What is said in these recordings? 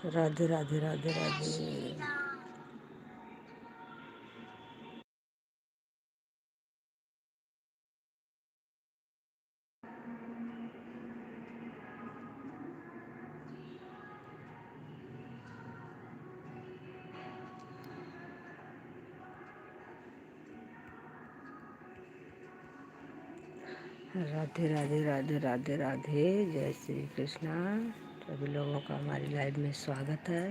राधे राधे राधे राधे। राधे राधे राधे राधे राधे। जय श्री कृष्णा। सभी लोगों का हमारी लाइव में स्वागत है।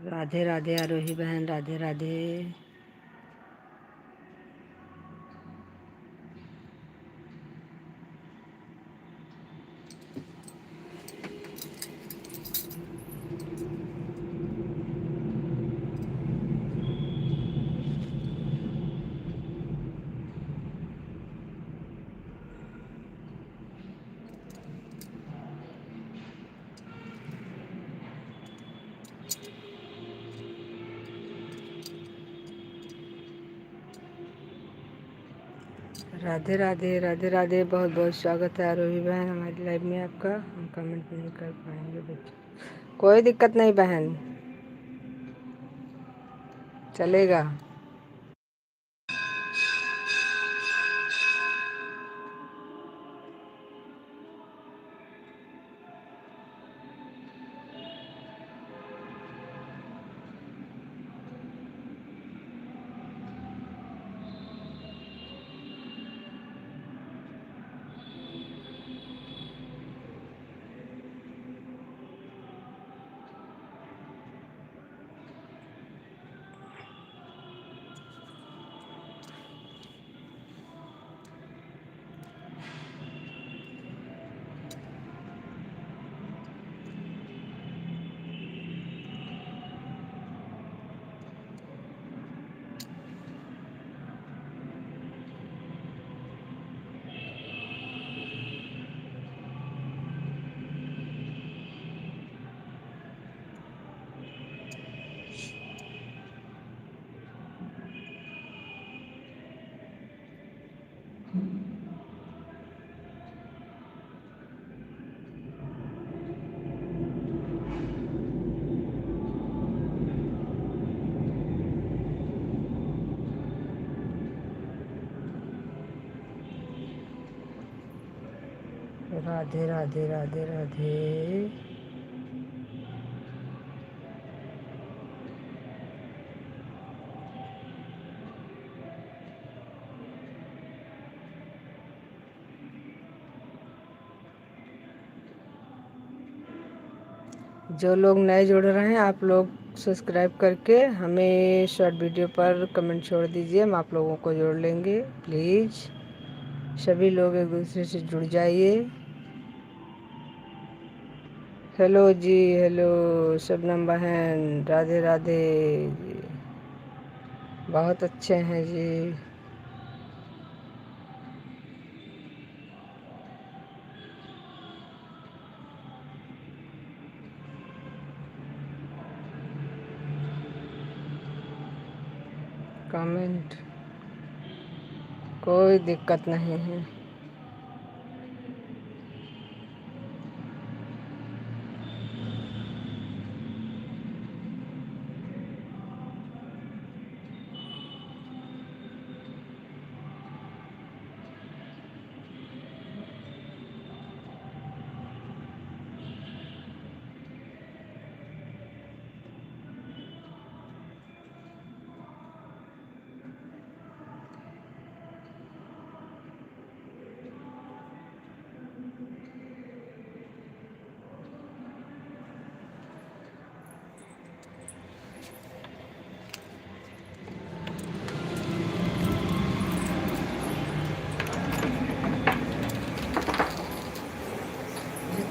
राधे राधे आरोही बहन, राधे राधे। राधे राधे राधे राधे। बहुत बहुत स्वागत है आरोही बहन हमारी लाइव में आपका। हम कमेंट नहीं कर पाएंगे बच्चे, कोई दिक्कत नहीं बहन, चलेगा। राधे राधे राधे राधे। जो लोग नए जुड़ रहे हैं, आप लोग सब्सक्राइब करके हमें शॉर्ट वीडियो पर कमेंट छोड़ दीजिए, हम आप लोगों को जोड़ लेंगे। प्लीज़ सभी लोग एक दूसरे से जुड़ जाइए। हेलो जी, हेलो शबनम बहन, राधे राधे जी। बहुत अच्छे हैं जी। कमेंट कोई दिक्कत नहीं है।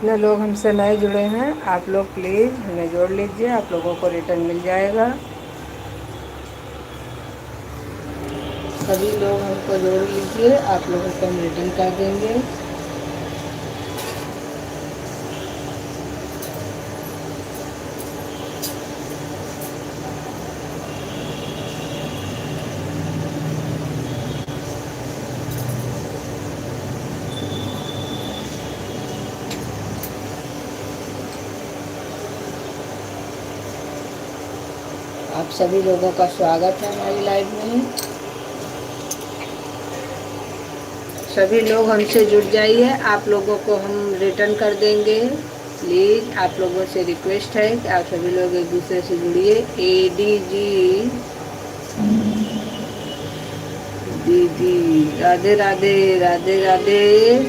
जितने लोग हमसे नए जुड़े हैं आप लोग प्लीज़ हमें जोड़ लीजिए, आप लोगों को रिटर्न मिल जाएगा। सभी लोग हमको जोड़ लीजिए, आप लोगों को हम रिटर्न कर देंगे। आप सभी लोगों का स्वागत है हमारी लाइव में। सभी लोग हमसे जुड़ जाइए, आप लोगों को हम रिटर्न कर देंगे। प्लीज़ आप लोगों से रिक्वेस्ट है कि आप सभी लोग एक दूसरे से जुड़िए। ADG दीदी राधे राधे राधे राधे।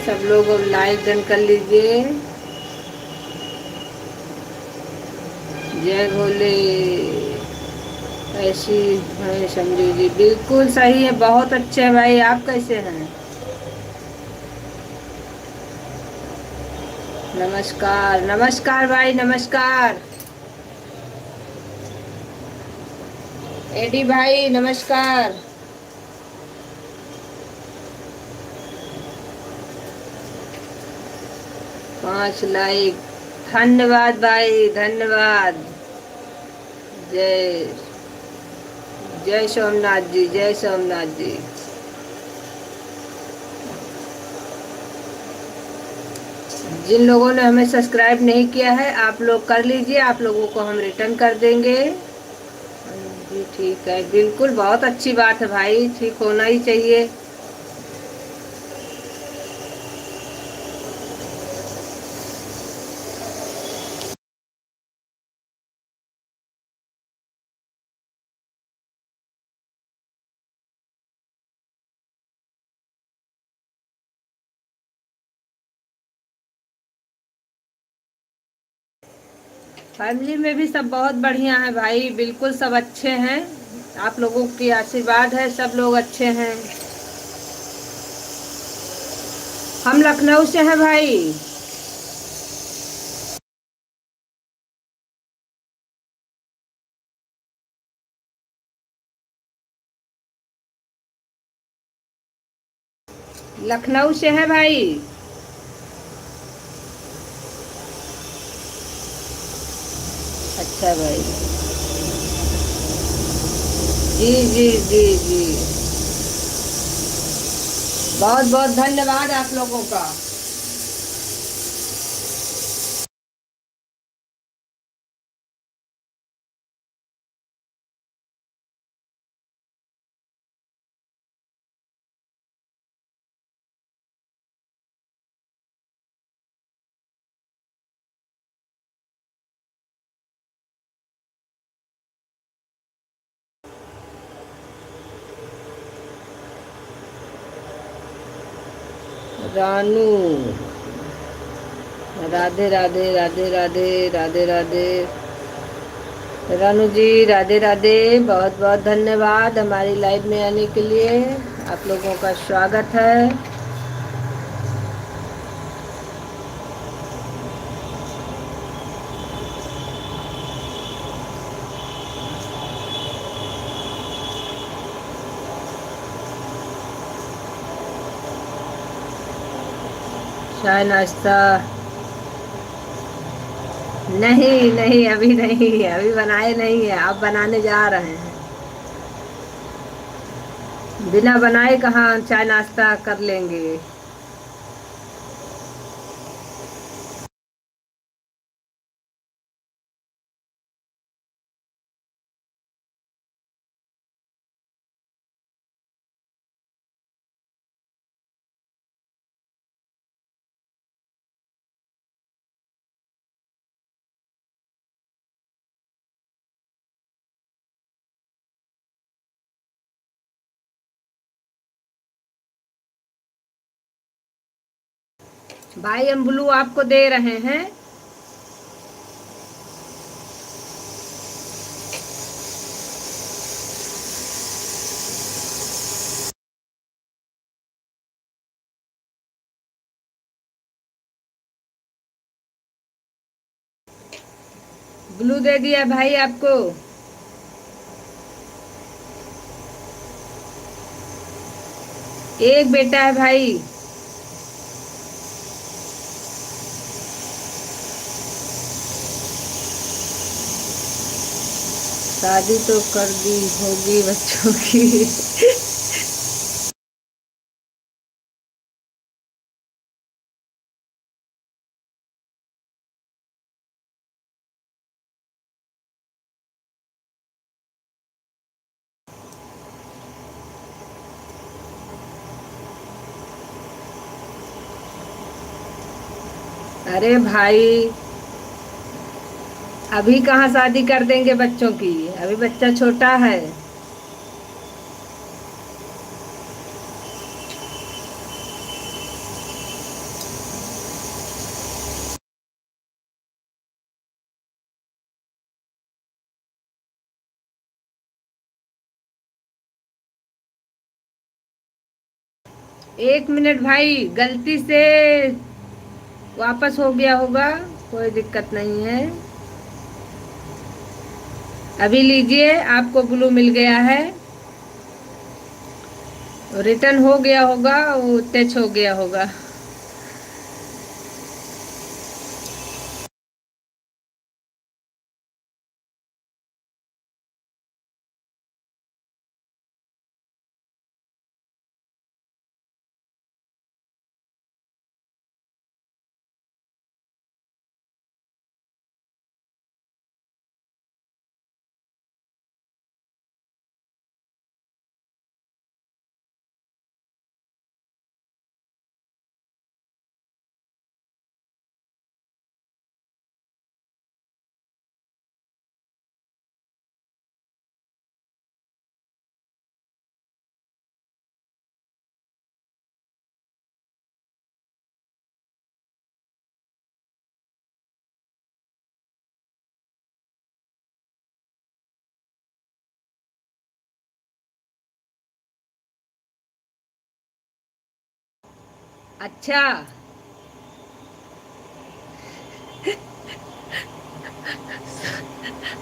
सब लोग लाइव डन कर लीजिए। जय भोले। ऐसी है समझू जी, बिल्कुल सही है, बहुत अच्छे हैं भाई। आप कैसे हैं? नमस्कार नमस्कार भाई, नमस्कार। एडी भाई नमस्कार। पांच लाइक, धन्यवाद भाई, धन्यवाद। जय जय सोमनाथ जी, जय सोमनाथ जी। जिन लोगों ने हमें सब्सक्राइब नहीं किया है आप लोग कर लीजिए, आप लोगों को हम रिटर्न कर देंगे। जी ठीक है, बिल्कुल, बहुत अच्छी बात है भाई, ठीक होना ही चाहिए। फैमिली में भी सब बहुत बढ़िया है भाई, बिल्कुल सब अच्छे हैं। आप लोगों की आशीर्वाद है, सब लोग अच्छे हैं। हम लखनऊ से हैं भाई। लखनऊ से है भाई। अच्छा भाई। जी जी जी जी, बहुत बहुत धन्यवाद आप लोगों का। रानू राधे राधे राधे राधे राधे राधे। रानू जी राधे राधे, बहुत बहुत धन्यवाद हमारी लाइव में आने के लिए। आप लोगों का स्वागत है। चाय नाश्ता? नहीं नहीं, अभी नहीं, अभी बनाए नहीं है, अब बनाने जा रहे हैं। बिना बनाए कहाँ चाय नाश्ता कर लेंगे। भाई हम ब्लू आपको दे रहे हैं। ग्लू दे दिया भाई आपको। एक बेटा है भाई। शादी तो कर दी होगी बच्चों की। अरे भाई, अभी कहाँ शादी कर देंगे बच्चों की। अभी बच्चा छोटा है। 1 मिनट भाई, गलती से वापस हो गया होगा। कोई दिक्कत नहीं है। अभी लीजिए, आपको ग्लू मिल गया है। रिटर्न हो गया होगा, वो टच हो गया होगा। अच्छा,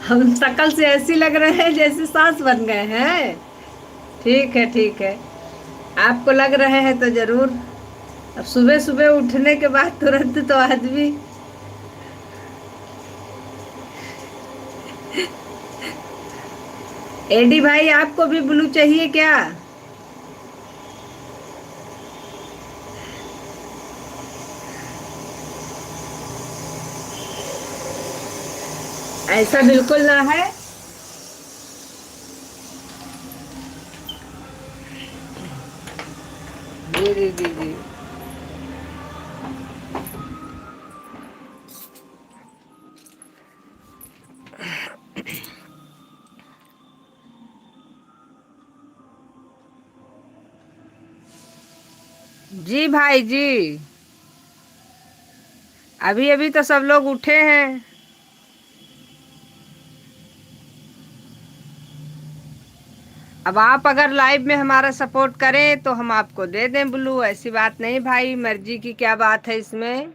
हम शक्ल से ऐसी लग रहे हैं जैसे सास बन गए हैं। ठीक है, ठीक है। आपको लग रहे हैं तो जरूर। अब सुबह सुबह उठने के बाद तुरंत तो आदमी। एडी भाई, आपको भी ब्लू चाहिए क्या? ऐसा बिल्कुल ना है। जी जी जी जी। जी भाई जी। अभी अभी तो सब लोग उठे हैं। अब आप अगर लाइव में हमारा सपोर्ट करें तो हम आपको दे दें ब्लू। ऐसी बात नहीं भाई, मर्जी की क्या बात है इसमें।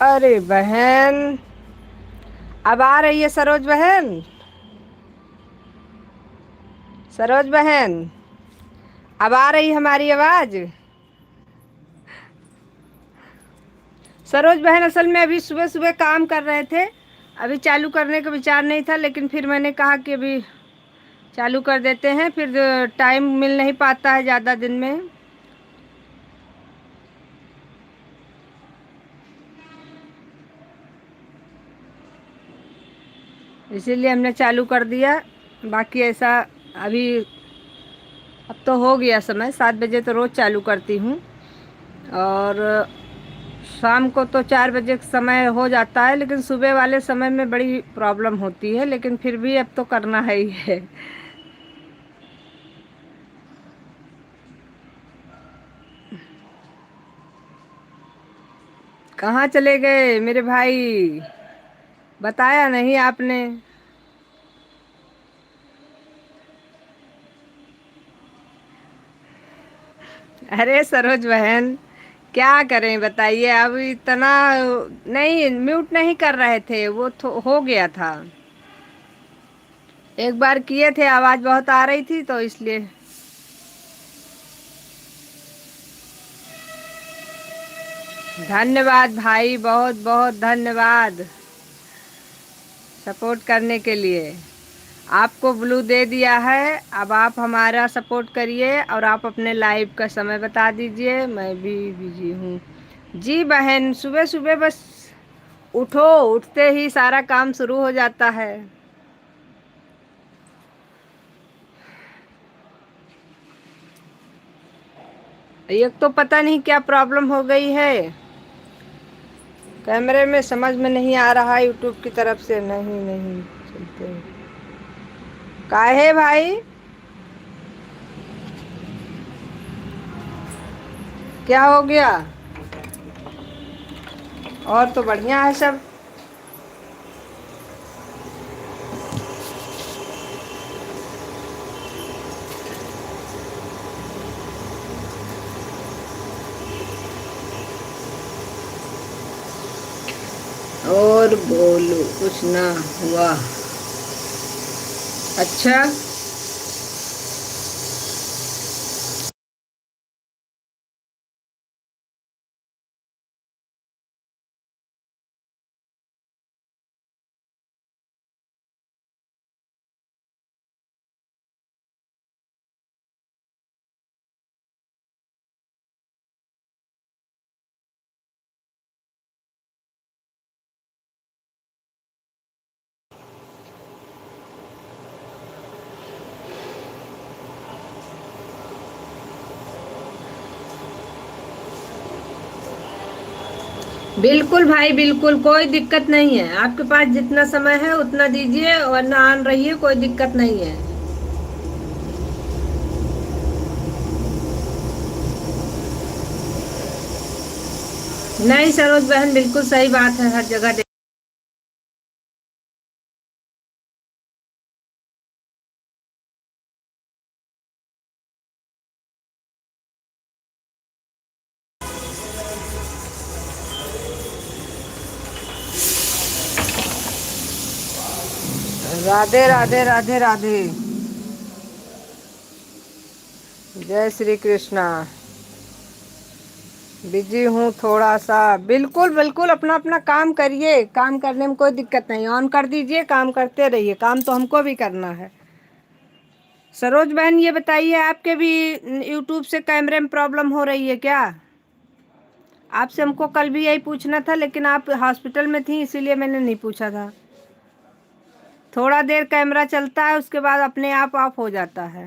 अरे बहन, अब आ रही है सरोज बहन। सरोज बहन, अब आ रही हमारी आवाज। सरोज बहन, असल में अभी सुबह सुबह काम कर रहे थे, अभी चालू करने का विचार नहीं था, लेकिन फिर मैंने कहा कि अभी चालू कर देते हैं, फिर टाइम मिल नहीं पाता है ज़्यादा दिन में, इसीलिए हमने चालू कर दिया। बाकी ऐसा अभी अब तो हो गया समय, 7 बजे तो रोज़ चालू करती हूँ, और शाम को तो 4 बजे का समय हो जाता है, लेकिन सुबह वाले समय में बड़ी प्रॉब्लम होती है, लेकिन फिर भी अब तो करना है ही है। कहाँ चले गए मेरे भाई, बताया नहीं आपने। अरे सरोज बहन, क्या करें बताइए, अब इतना नहीं, म्यूट नहीं कर रहे थे, वो हो गया था। एक बार किए थे, आवाज़ बहुत आ रही थी तो इसलिए। धन्यवाद भाई, बहुत बहुत धन्यवाद सपोर्ट करने के लिए। आपको ब्लू दे दिया है, अब आप हमारा सपोर्ट करिए, और आप अपने लाइव का समय बता दीजिए, मैं भी बिजी हूँ। जी बहन, सुबह सुबह बस उठो, उठते ही सारा काम शुरू हो जाता है। एक तो पता नहीं क्या प्रॉब्लम हो गई है, कैमरे में समझ में नहीं आ रहा है, यूट्यूब की तरफ से नहीं नहीं चलते। काहे भाई, क्या हो गया? और तो बढ़िया है सब। और बोलो, कुछ ना हुआ? अच्छा, बिल्कुल भाई, बिल्कुल कोई दिक्कत नहीं है, आपके पास जितना समय है उतना दीजिए, वरना ऑन रहिए, कोई दिक्कत नहीं है। नहीं सरोज बहन, बिल्कुल सही बात है, हर जगह राधे राधे राधे राधे। जय श्री कृष्णा। बिजी हूँ थोड़ा सा। बिल्कुल बिल्कुल, अपना अपना काम करिए, काम करने में कोई दिक्कत नहीं, ऑन कर दीजिए, काम करते रहिए, काम तो हमको भी करना है। सरोज बहन, ये बताइए, आपके भी यूट्यूब से कैमरे में प्रॉब्लम हो रही है क्या? आपसे हमको कल भी यही पूछना था, लेकिन आप हॉस्पिटल में थी, इसीलिए मैंने नहीं पूछा था। थोड़ा देर कैमरा चलता है, उसके बाद अपने आप ऑफ हो जाता है।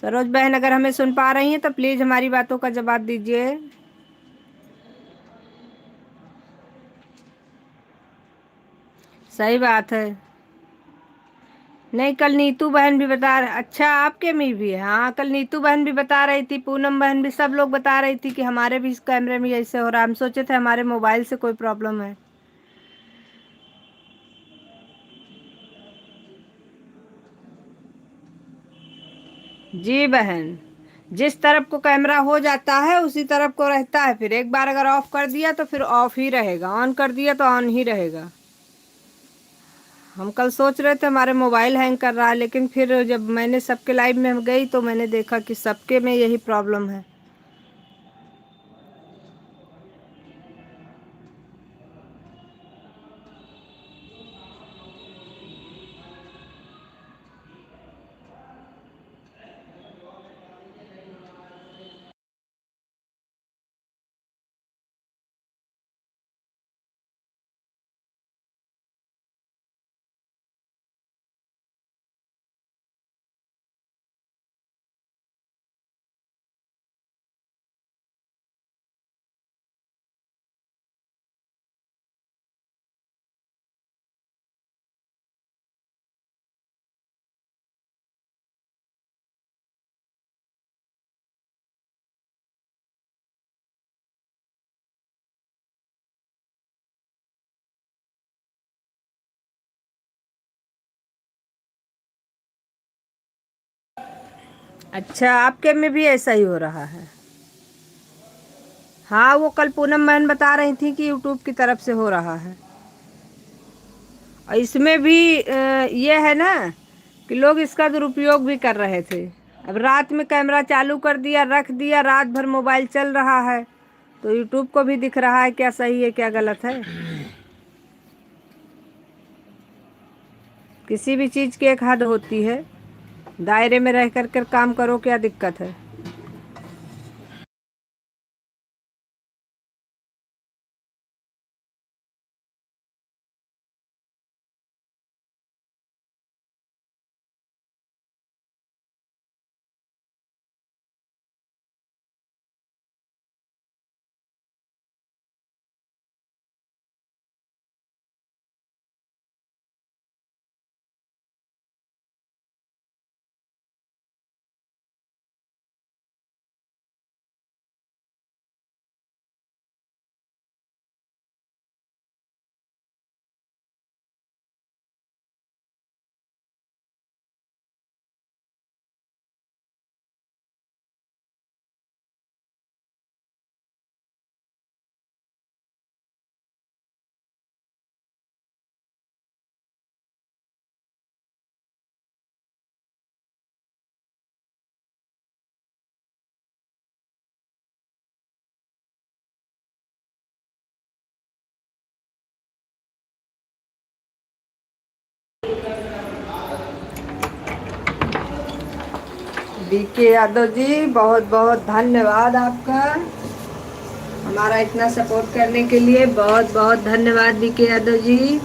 सरोज बहन, अगर हमें सुन पा रही हैं तो प्लीज़ हमारी बातों का जवाब दीजिए। सही बात है। नहीं, कल नीतू बहन भी अच्छा, आपके में भी है, हाँ, कल नीतू बहन भी बता रही थी, पूनम बहन भी, सब लोग बता रही थी कि हमारे भी इस कैमरे में ऐसे हो रहा है, हम सोचे थे हमारे मोबाइल से कोई प्रॉब्लम है। जी बहन, जिस तरफ को कैमरा हो जाता है उसी तरफ को रहता है। फिर एक बार अगर ऑफ कर दिया तो फिर ऑफ ही रहेगा, ऑन कर दिया तो ऑन ही रहेगा। हम कल सोच रहे थे हमारे मोबाइल हैंग कर रहा है, लेकिन फिर जब मैंने सबके लाइव में गई तो मैंने देखा कि सबके में यही प्रॉब्लम है। अच्छा, आपके में भी ऐसा ही हो रहा है? हाँ, वो कल पूनम बहन बता रही थी कि यूट्यूब की तरफ से हो रहा है। और इसमें भी ये है ना कि लोग इसका दुरुपयोग भी कर रहे थे। अब रात में कैमरा चालू कर दिया, रख दिया, रात भर मोबाइल चल रहा है, तो यूट्यूब को भी दिख रहा है क्या सही है क्या गलत है। किसी भी चीज़ की एक हद होती है, दायरे में रह कर कर काम करो, क्या दिक्कत है। बीके यादव जी, बहुत बहुत धन्यवाद आपका, हमारा इतना सपोर्ट करने के लिए बहुत बहुत धन्यवाद बीके यादव जी।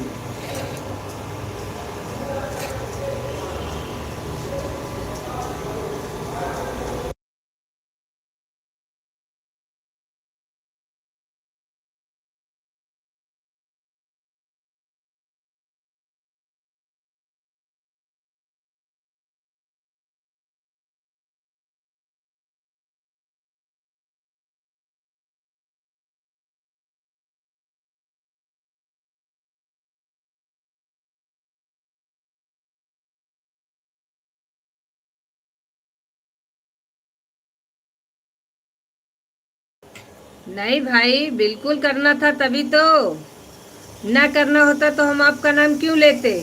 नहीं भाई, बिल्कुल करना था तभी तो, ना करना होता तो हम आपका नाम क्यों लेते।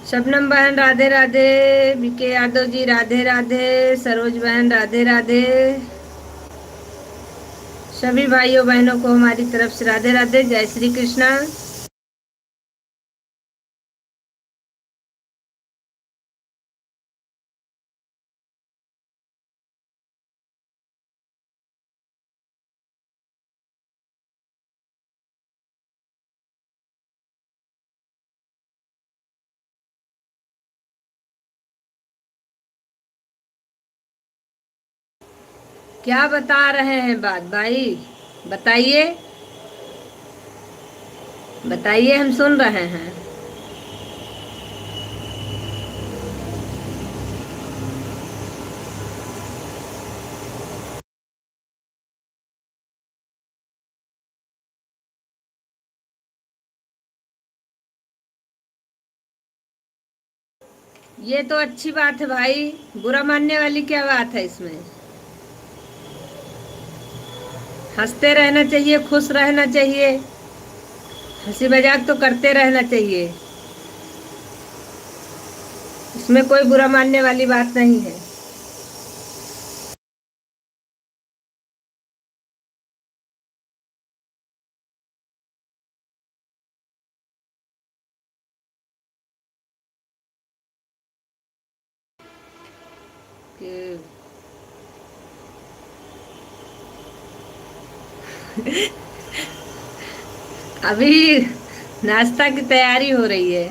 शबनम बहन राधे राधे, बीके यादव जी राधे राधे, सरोज बहन राधे राधे, सभी भाइयों बहनों को हमारी तरफ से राधे राधे, जय श्री कृष्णा। क्या बता रहे हैं बात भाई, बताइए, बताइए, हम सुन रहे हैं। ये तो अच्छी बात है भाई। बुरा मानने वाली क्या बात है इसमें। हंसते रहना चाहिए, खुश रहना चाहिए। हंसी मजाक तो करते रहना चाहिए। इसमें कोई बुरा मानने वाली बात नहीं है। कि अभी नाश्ता की तैयारी हो रही है।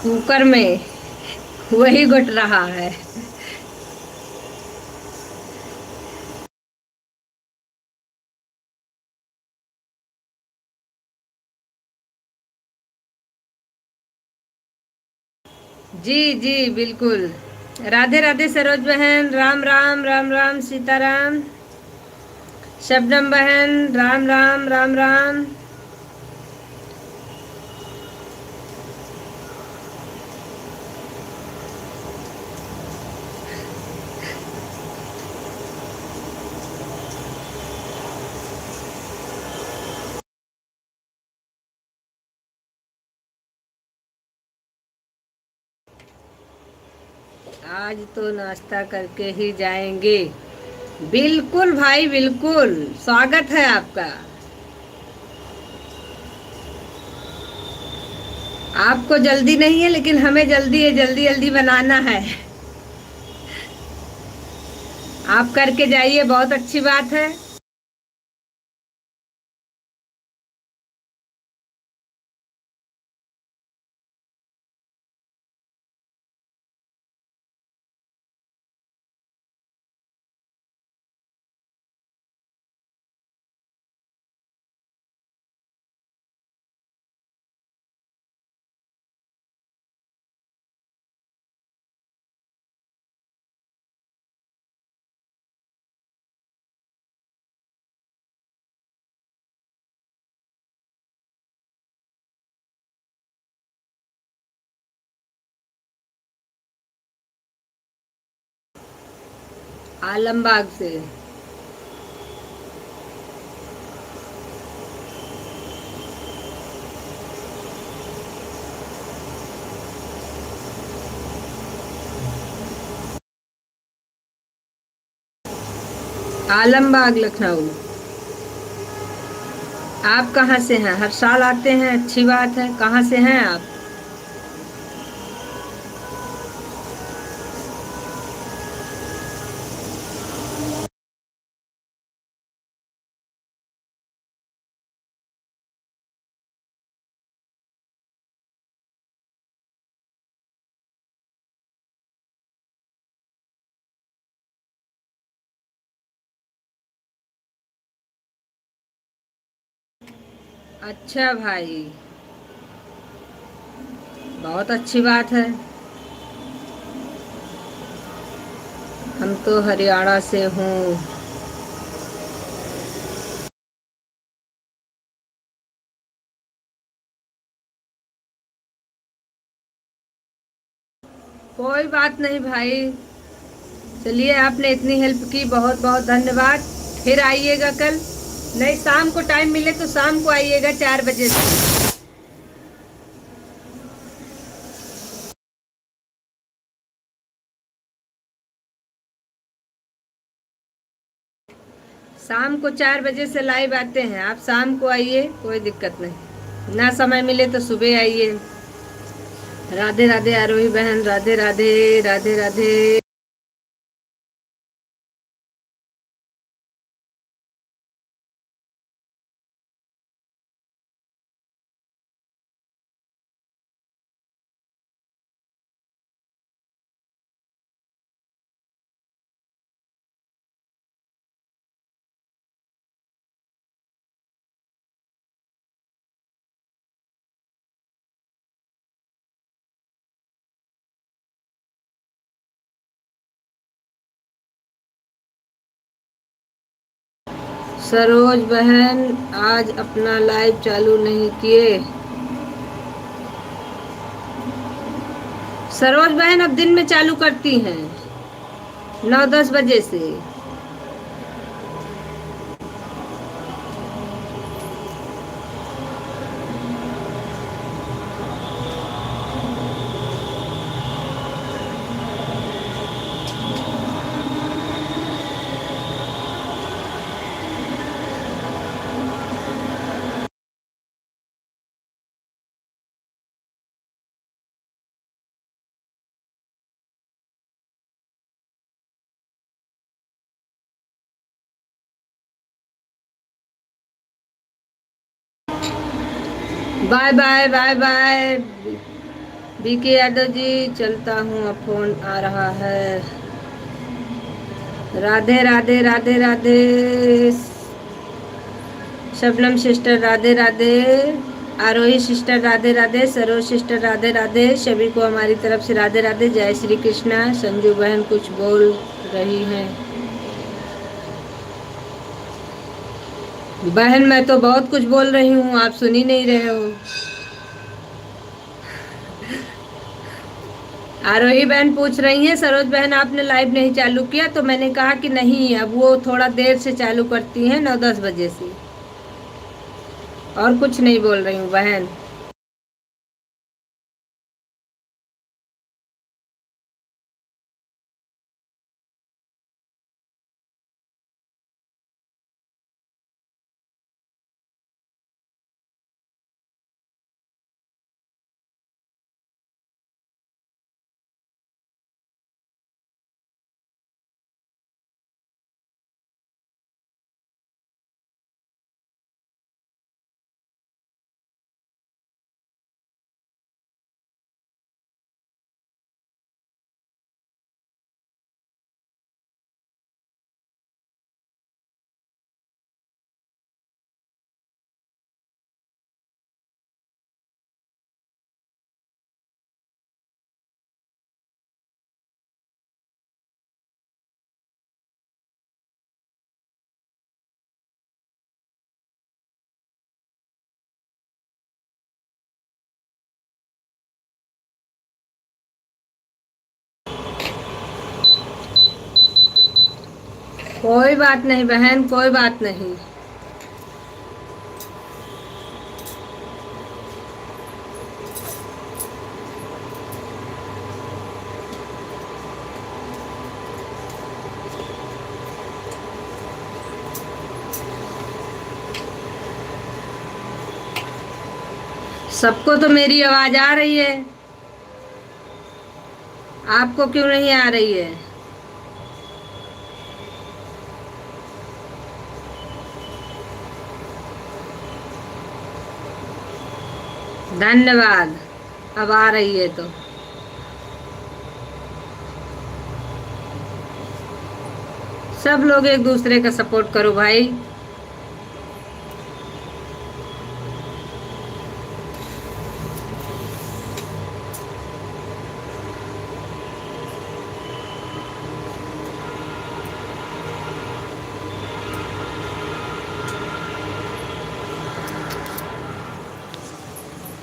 कुकर में वही घुट रहा है। जी जी बिल्कुल। राधे राधे सरोज बहन, राम राम राम राम सीताराम। शबनम बहन, राम राम राम राम। आज तो नाश्ता करके ही जाएंगे। बिल्कुल भाई बिल्कुल। स्वागत है आपका। आपको जल्दी नहीं है लेकिन हमें जल्दी है, जल्दी जल्दी बनाना है। आप करके जाइए, बहुत अच्छी बात है। आलमबाग से। आलमबाग लखनऊ। आप कहाँ से हैं? हर साल आते हैं, अच्छी बात है। कहाँ से हैं आप? अच्छा भाई, बहुत अच्छी बात है। हम तो हरियाणा से हूँ। कोई बात नहीं भाई। चलिए, आपने इतनी हेल्प की, बहुत बहुत धन्यवाद। फिर आइएगा कल। नहीं, शाम को टाइम मिले तो शाम को आइएगा 4 बजे से। शाम को 4 बजे से लाइव आते हैं। आप शाम को आइए, कोई दिक्कत नहीं। ना समय मिले तो सुबह आइए। राधे राधे आरोही बहन, राधे राधे। राधे राधे। सरोज बहन आज अपना लाइव चालू नहीं किए। सरोज बहन अब दिन में चालू करती हैं 9-10 बजे से। Bye bye bye bye BK Yadav ji, चलता हूँ, अब फोन आ रहा है। Radhe Radhe Radhe Radhe Shabnam sister, Radhe Radhe Aarohi sister, Radhe Radhe Saroj sister, Radhe Radhe सभी को हमारी तरफ से राधे राधे। जय श्री कृष्णा। संजू बहन कुछ बोल रही हैं। बहन मैं तो बहुत कुछ बोल रही हूँ, आप सुन ही नहीं रहे हो। आरोही बहन पूछ रही हैं सरोज बहन आपने लाइव नहीं चालू किया, तो मैंने कहा कि नहीं, अब वो थोड़ा देर से चालू करती हैं 9-10 बजे से। और कुछ नहीं बोल रही हूँ बहन। कोई बात नहीं बहन, कोई बात नहीं। सबको तो मेरी आवाज आ रही है, आपको क्यों नहीं आ रही है? धन्यवाद, अब आ रही है तो। सब लोग एक दूसरे का सपोर्ट करो भाई।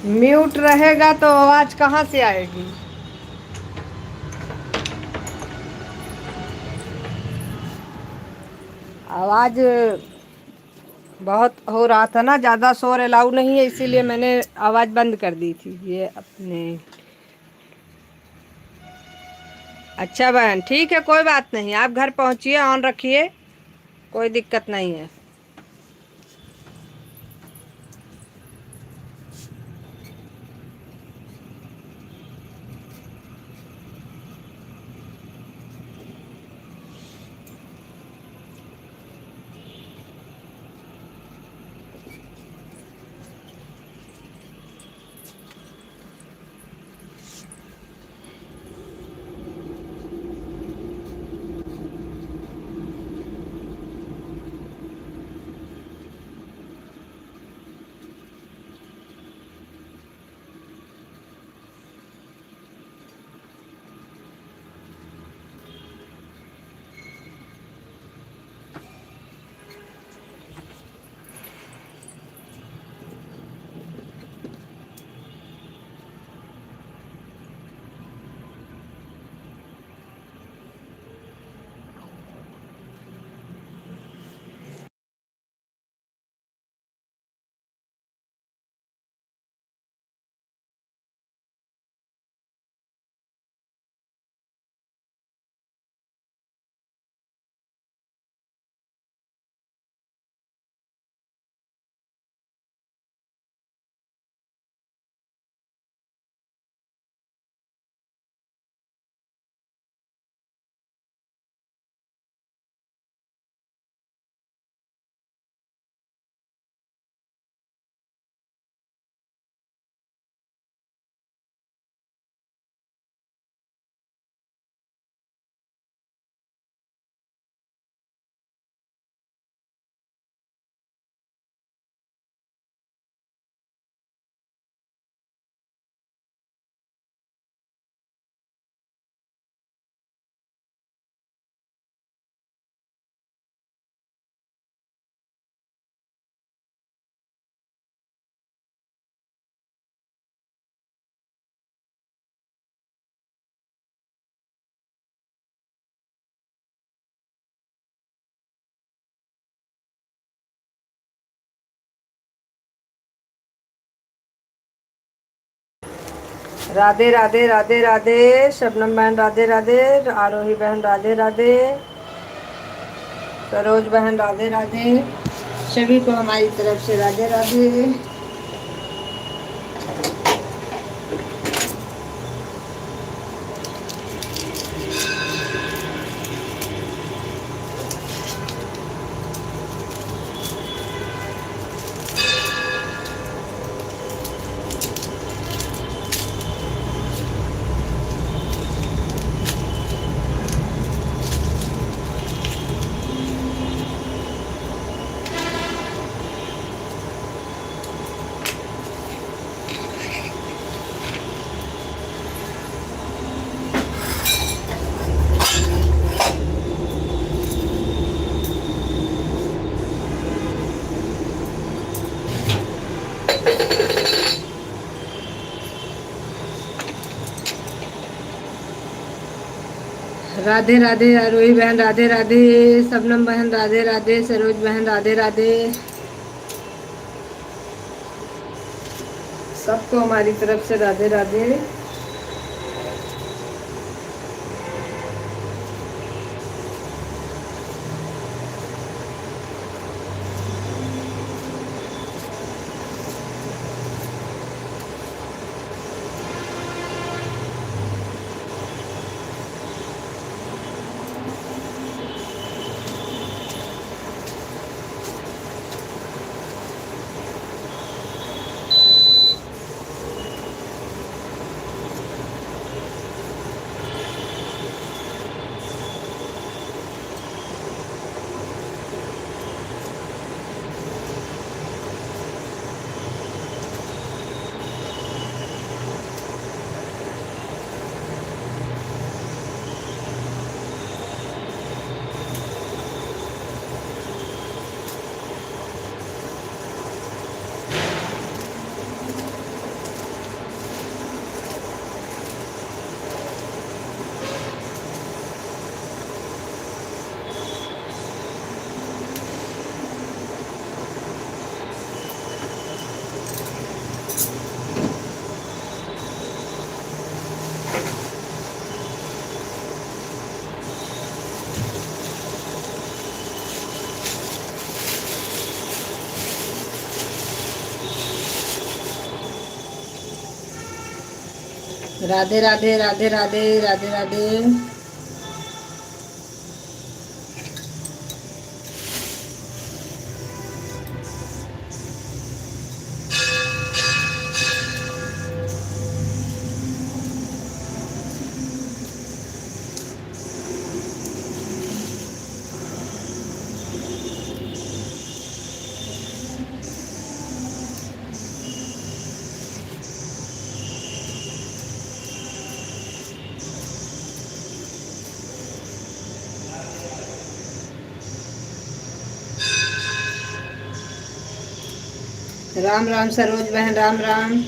म्यूट रहेगा तो आवाज कहाँ से आएगी? आवाज बहुत हो रहा था ना, ज़्यादा शोर अलाउ नहीं है, इसीलिए मैंने आवाज़ बंद कर दी थी। ये अपने अच्छा बहन, ठीक है, कोई बात नहीं, आप घर पहुंचिए, ऑन रखिए, कोई दिक्कत नहीं है। राधे राधे राधे राधे। शबनम बहन राधे राधे। आरोही बहन राधे राधे। सरोज बहन राधे राधे। सभी को हमारी तरफ से राधे राधे। राधे राधे। आरोही बहन राधे राधे। शबनम बहन राधे राधे। सरोज बहन राधे राधे। सबको हमारी तरफ से राधे राधे। राधे राधे राधे राधे राधे राधे। राम राम सरोज बहन राम राम।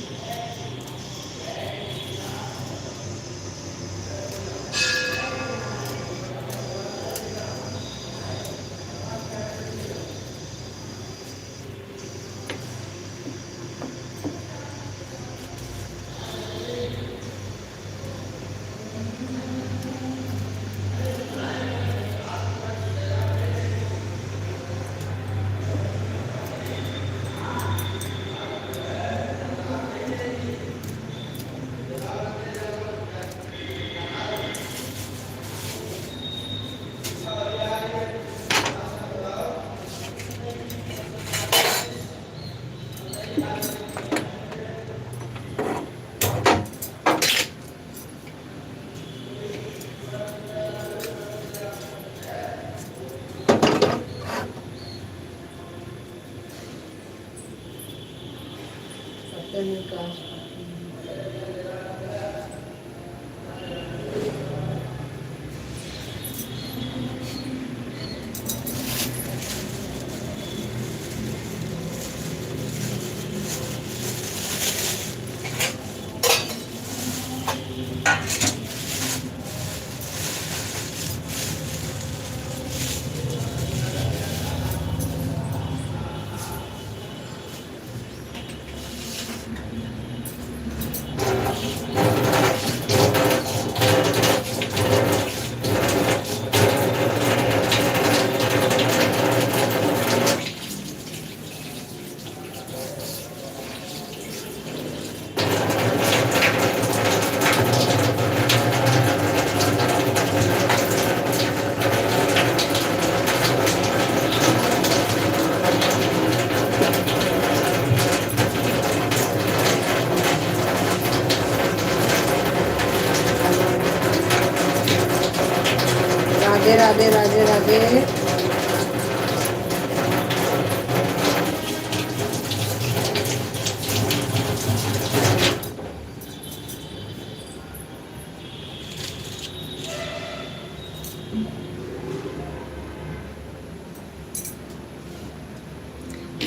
राधे।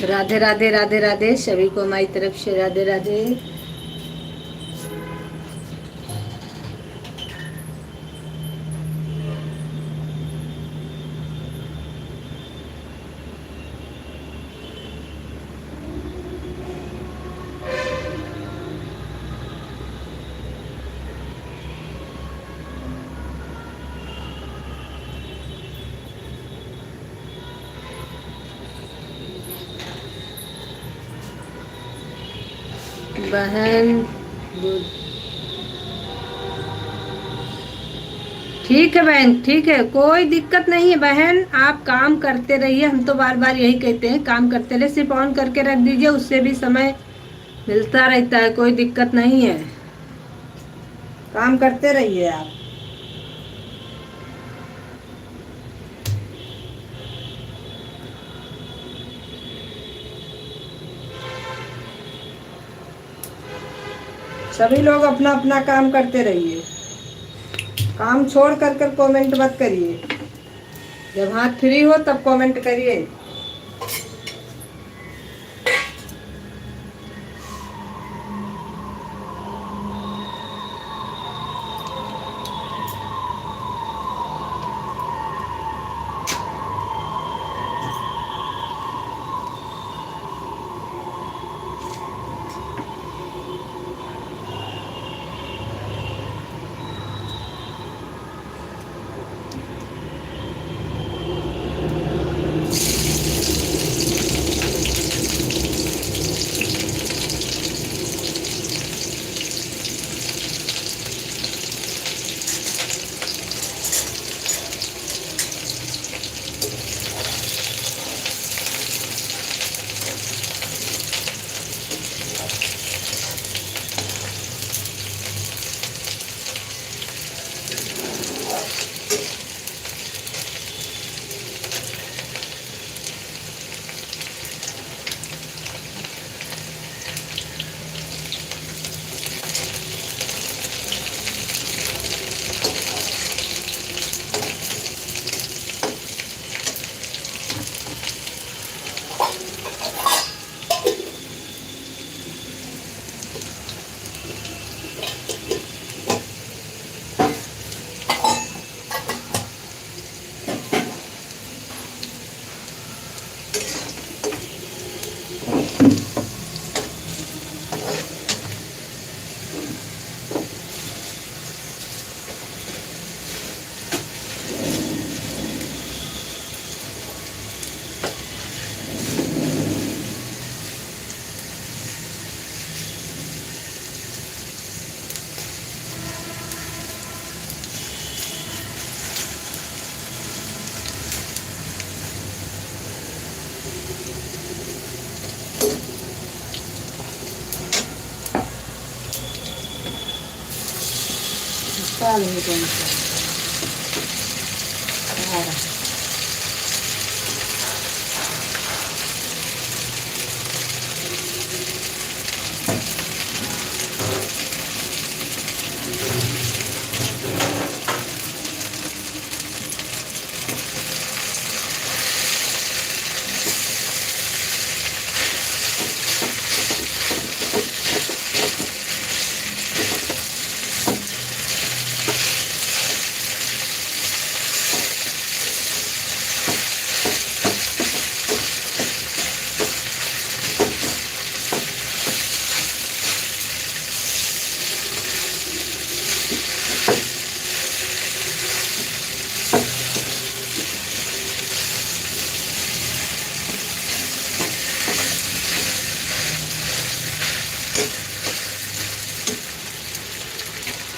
राधे राधे राधे राधे, सभी को हमारी तरफ से राधे राधे। बहन ठीक है बहन, ठीक है, कोई दिक्कत नहीं है बहन, आप काम करते रहिए। हम तो बार बार यही कहते हैं, काम करते रहिए। सिर्फ ऑन करके रख दीजिए, उससे भी समय मिलता रहता है, कोई दिक्कत नहीं है। काम करते रहिए आप। सभी लोग अपना अपना काम करते रहिए, काम छोड़ कर कर कमेंट मत करिए। जब हाथ फ्री हो तब कमेंट करिए। नहीं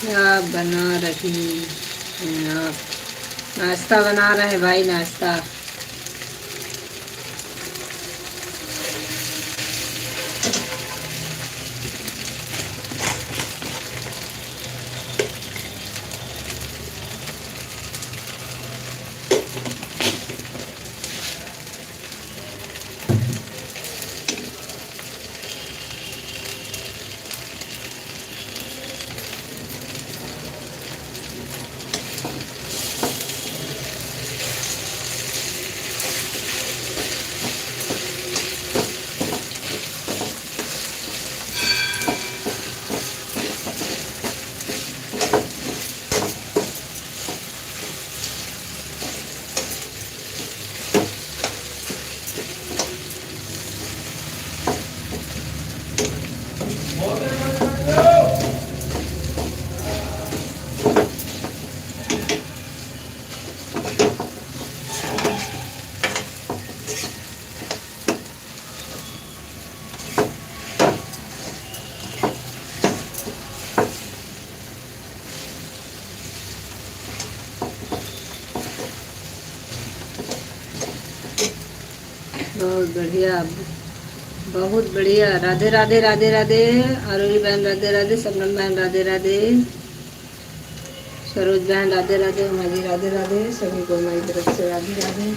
क्या बना रही हैं आप? नाश्ता बना रहे हैं भाई, नाश्ता। बहुत बढ़िया, बहुत बढ़िया। राधे राधे राधे राधे। आरोही बहन राधे राधे। सबनम बहन राधे राधे। सरोज बहन राधे राधे। उमा जी राधे राधे। सभी को हमारी तरफ से राधे राधे।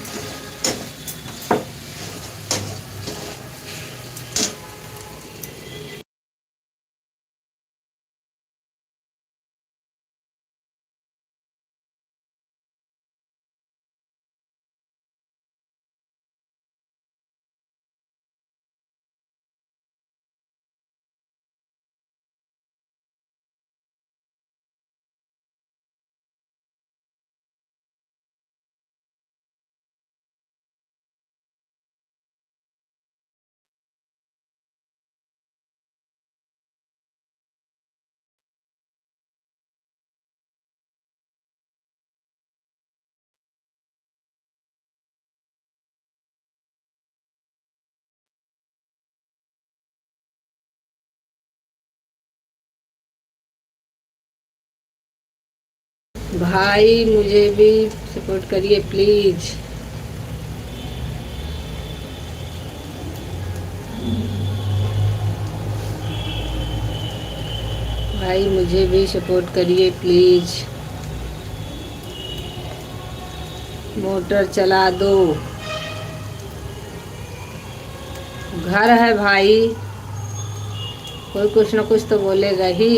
भाई मुझे भी सपोर्ट करिए प्लीज। भाई मुझे भी सपोर्ट करिए प्लीज। मोटर चला दो। घर है भाई, कोई कुछ ना कुछ तो बोलेगा ही।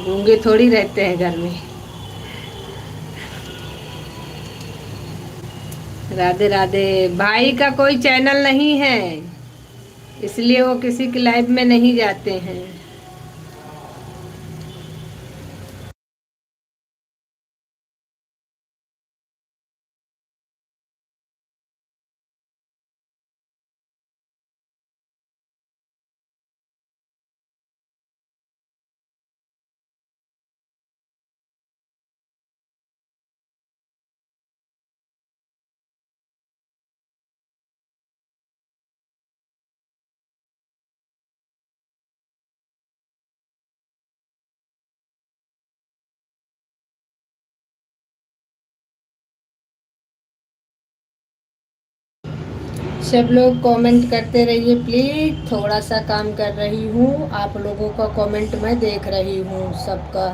गूंगे थोड़ी रहते हैं घर में। राधे राधे। भाई का कोई चैनल नहीं है, इसलिए वो किसी की लाइव में नहीं जाते हैं। सब लोग कमेंट करते रहिए प्लीज। थोड़ा सा काम कर रही हूँ, आप लोगों का कमेंट मैं देख रही हूँ सबका।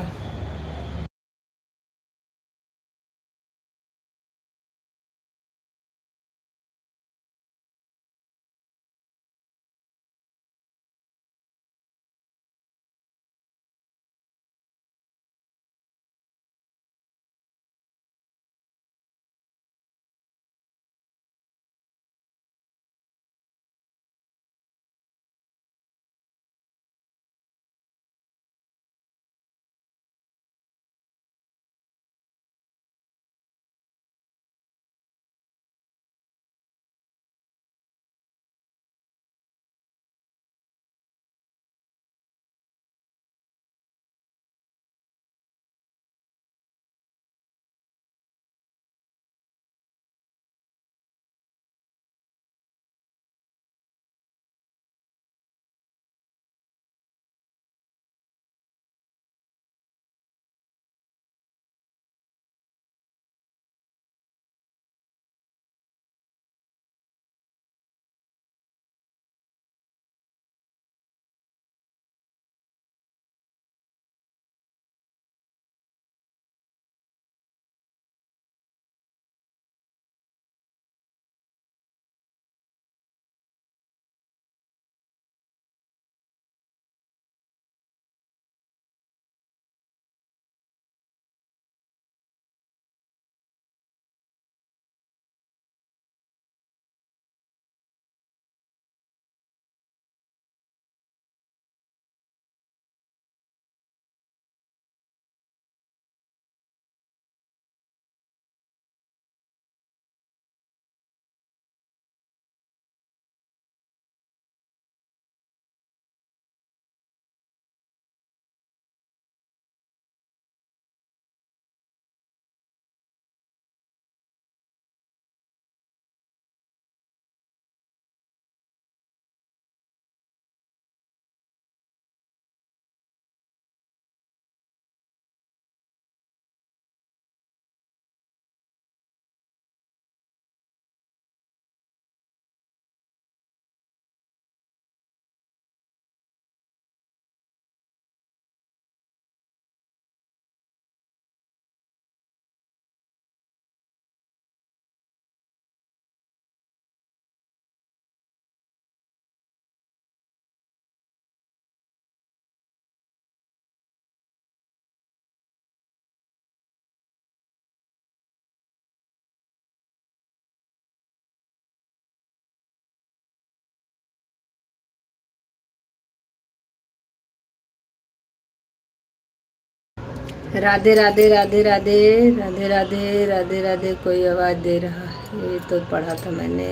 राधे राधे राधे राधे राधे राधे राधे राधे। कोई आवाज़ दे रहा है, ये तो पढ़ा था मैंने।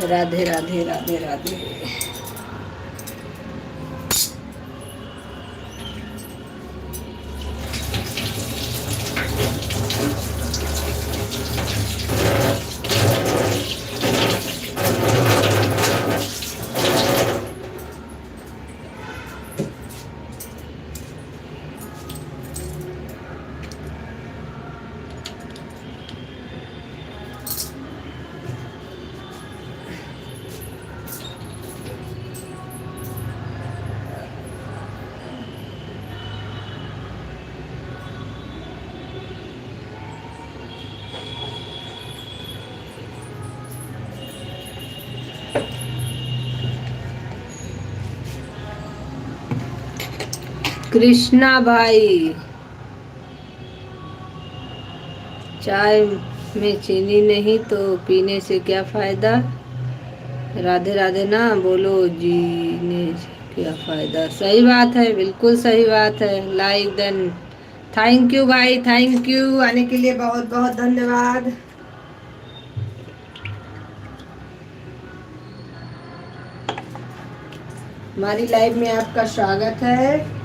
राधे राधे राधे राधे। कृष्णा भाई, चाय में चीनी नहीं तो पीने से क्या फ़ायदा। राधे राधे ना बोलो, जीने से क्या फ़ायदा। सही बात है, बिल्कुल सही बात है। लाइक देन थैंक यू भाई, थैंक यू आने के लिए, बहुत बहुत धन्यवाद। हमारी लाइव में आपका स्वागत है।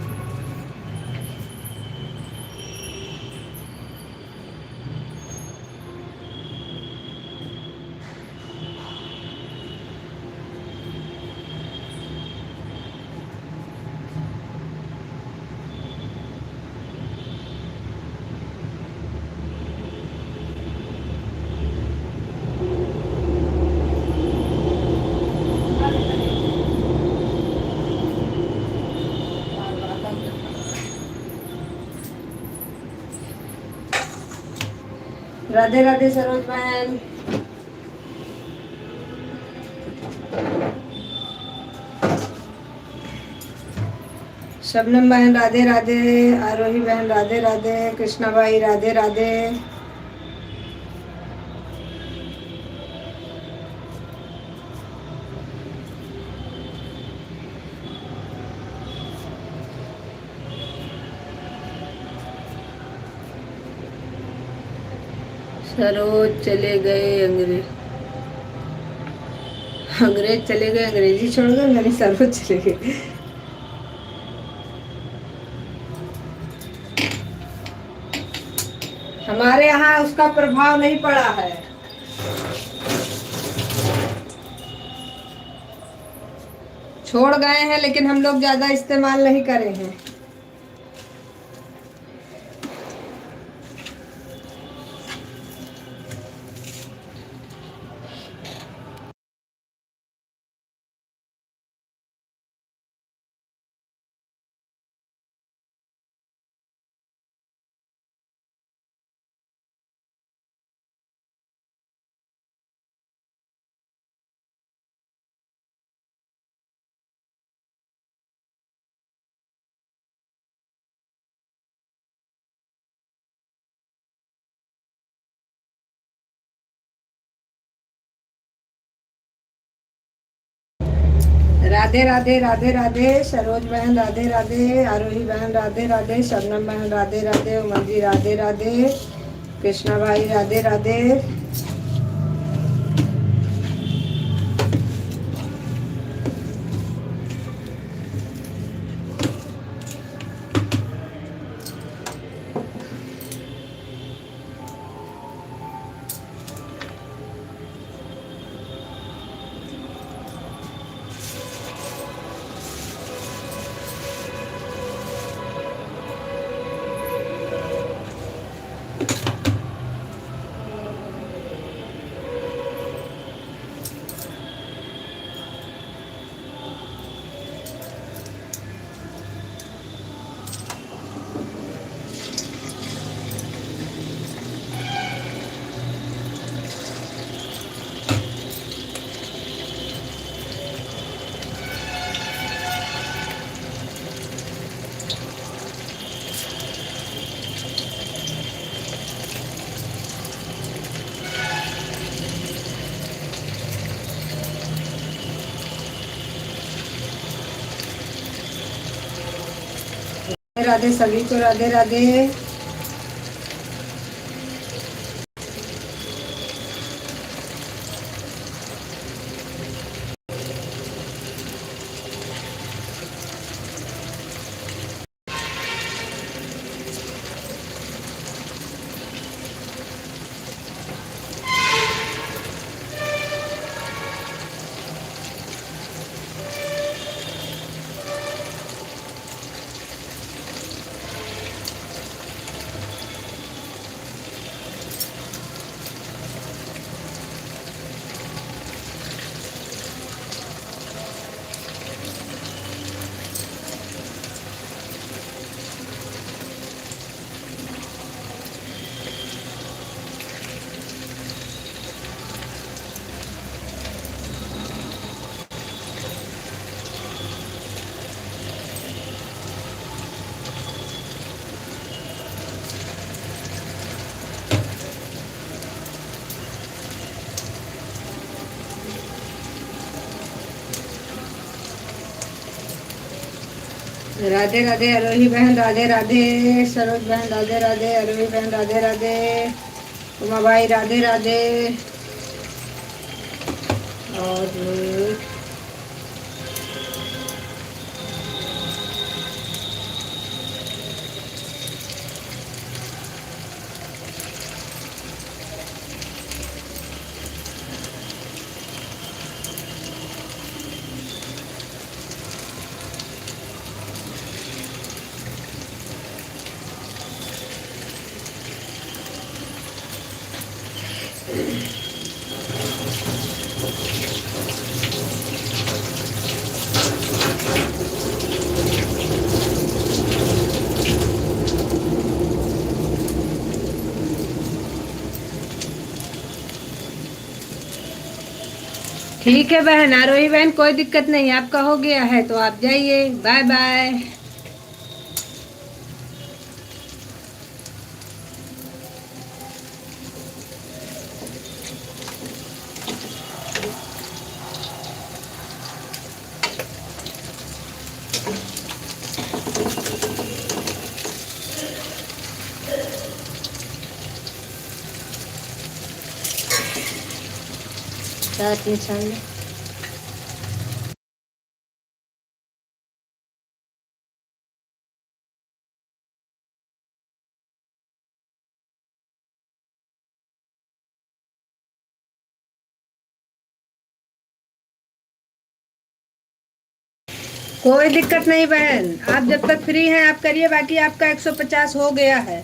राधे राधे सरोज बहन। शबनम बहन राधे राधे। आरोही बहन राधे राधे। कृष्णा भाई राधे राधे। सरोज चले गए अंग्रेज, अंग्रेज चले गए, अंग्रेजी छोड़ गए, मेरी सरोज चले गए। हमारे यहाँ उसका प्रभाव नहीं पड़ा है। छोड़ गए हैं, लेकिन हम लोग ज्यादा इस्तेमाल नहीं करे हैं। राधे राधे राधे राधे। सरोज बहन राधे राधे। आरोही बहन राधे राधे। शबनम बहन राधे राधे। उमर जी राधे राधे। कृष्णा भाई राधे राधे। राधे, सभी को राधे राधे। राधे राधे आरोही बहन, राधे राधे सरोज बहन, राधे राधे आरोही बहन, राधे राधे उमा भाई, राधे राधे। और ठीक है बहन, आरोही बहन, कोई दिक्कत नहीं, आपका हो गया है तो आप जाइए। Bye bye. साथ निशान कोई दिक्कत नहीं बहन, आप जब तक फ्री हैं आप करिए, बाकी आपका 150 हो गया है।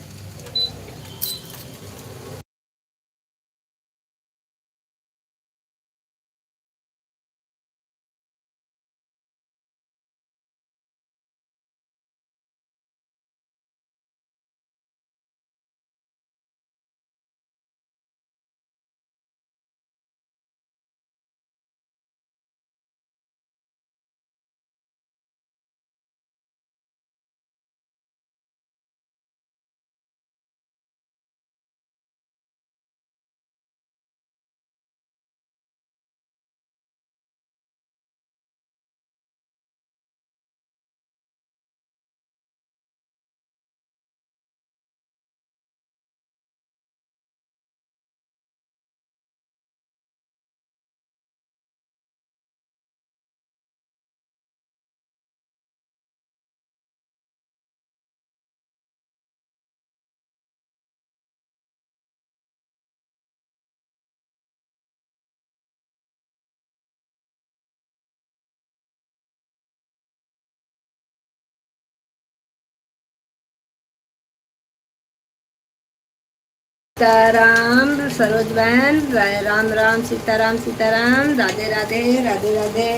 सीताराम सरोज बहन, राम राम, सीताराम सीताराम, राधे राधे, राधे राधे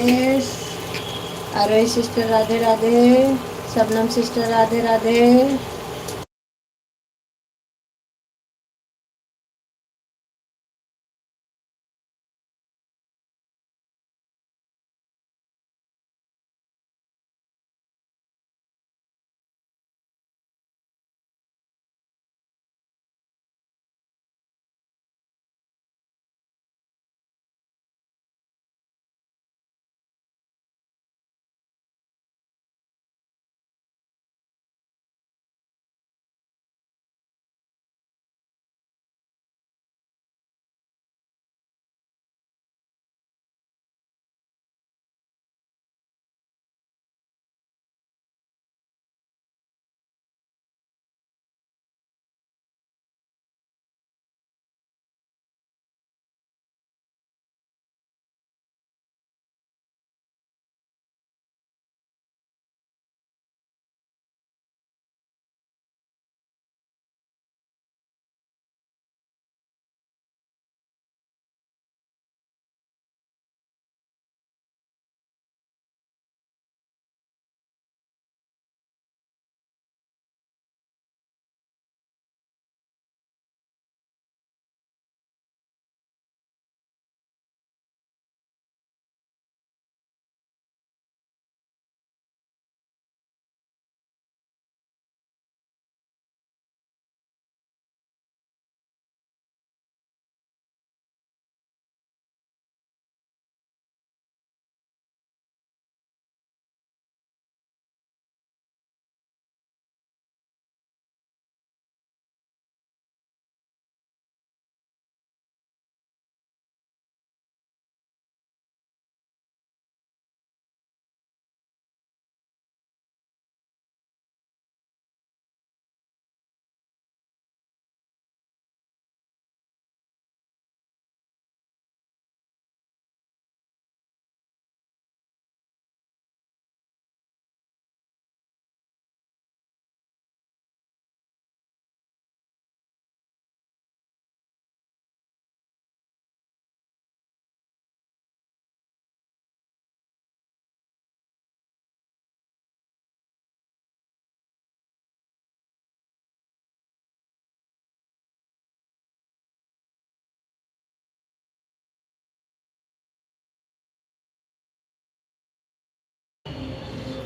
आरोही सिस्टर, राधे राधे शबनम सिस्टर, राधे राधे।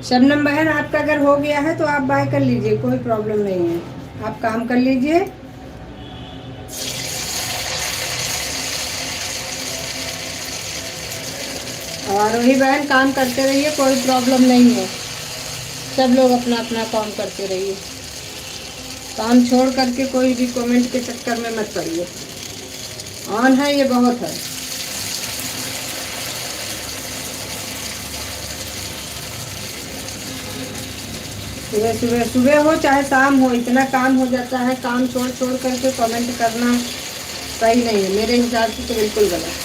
शबनम बहन, आपका अगर हो गया है तो आप बाय कर लीजिए, कोई प्रॉब्लम नहीं है, आप काम कर लीजिए। और वही बहन, काम करते रहिए, कोई प्रॉब्लम नहीं है। सब लोग अपना अपना काम करते रहिए, काम छोड़ करके कोई भी कमेंट के चक्कर में मत पड़िए। ऑन है ये बहुत है। सुबह सुबह सुबह हो चाहे शाम हो, इतना काम हो जाता है, काम छोड़ छोड़ करके कमेंट करना सही नहीं है, मेरे हिसाब से तो बिल्कुल गलत।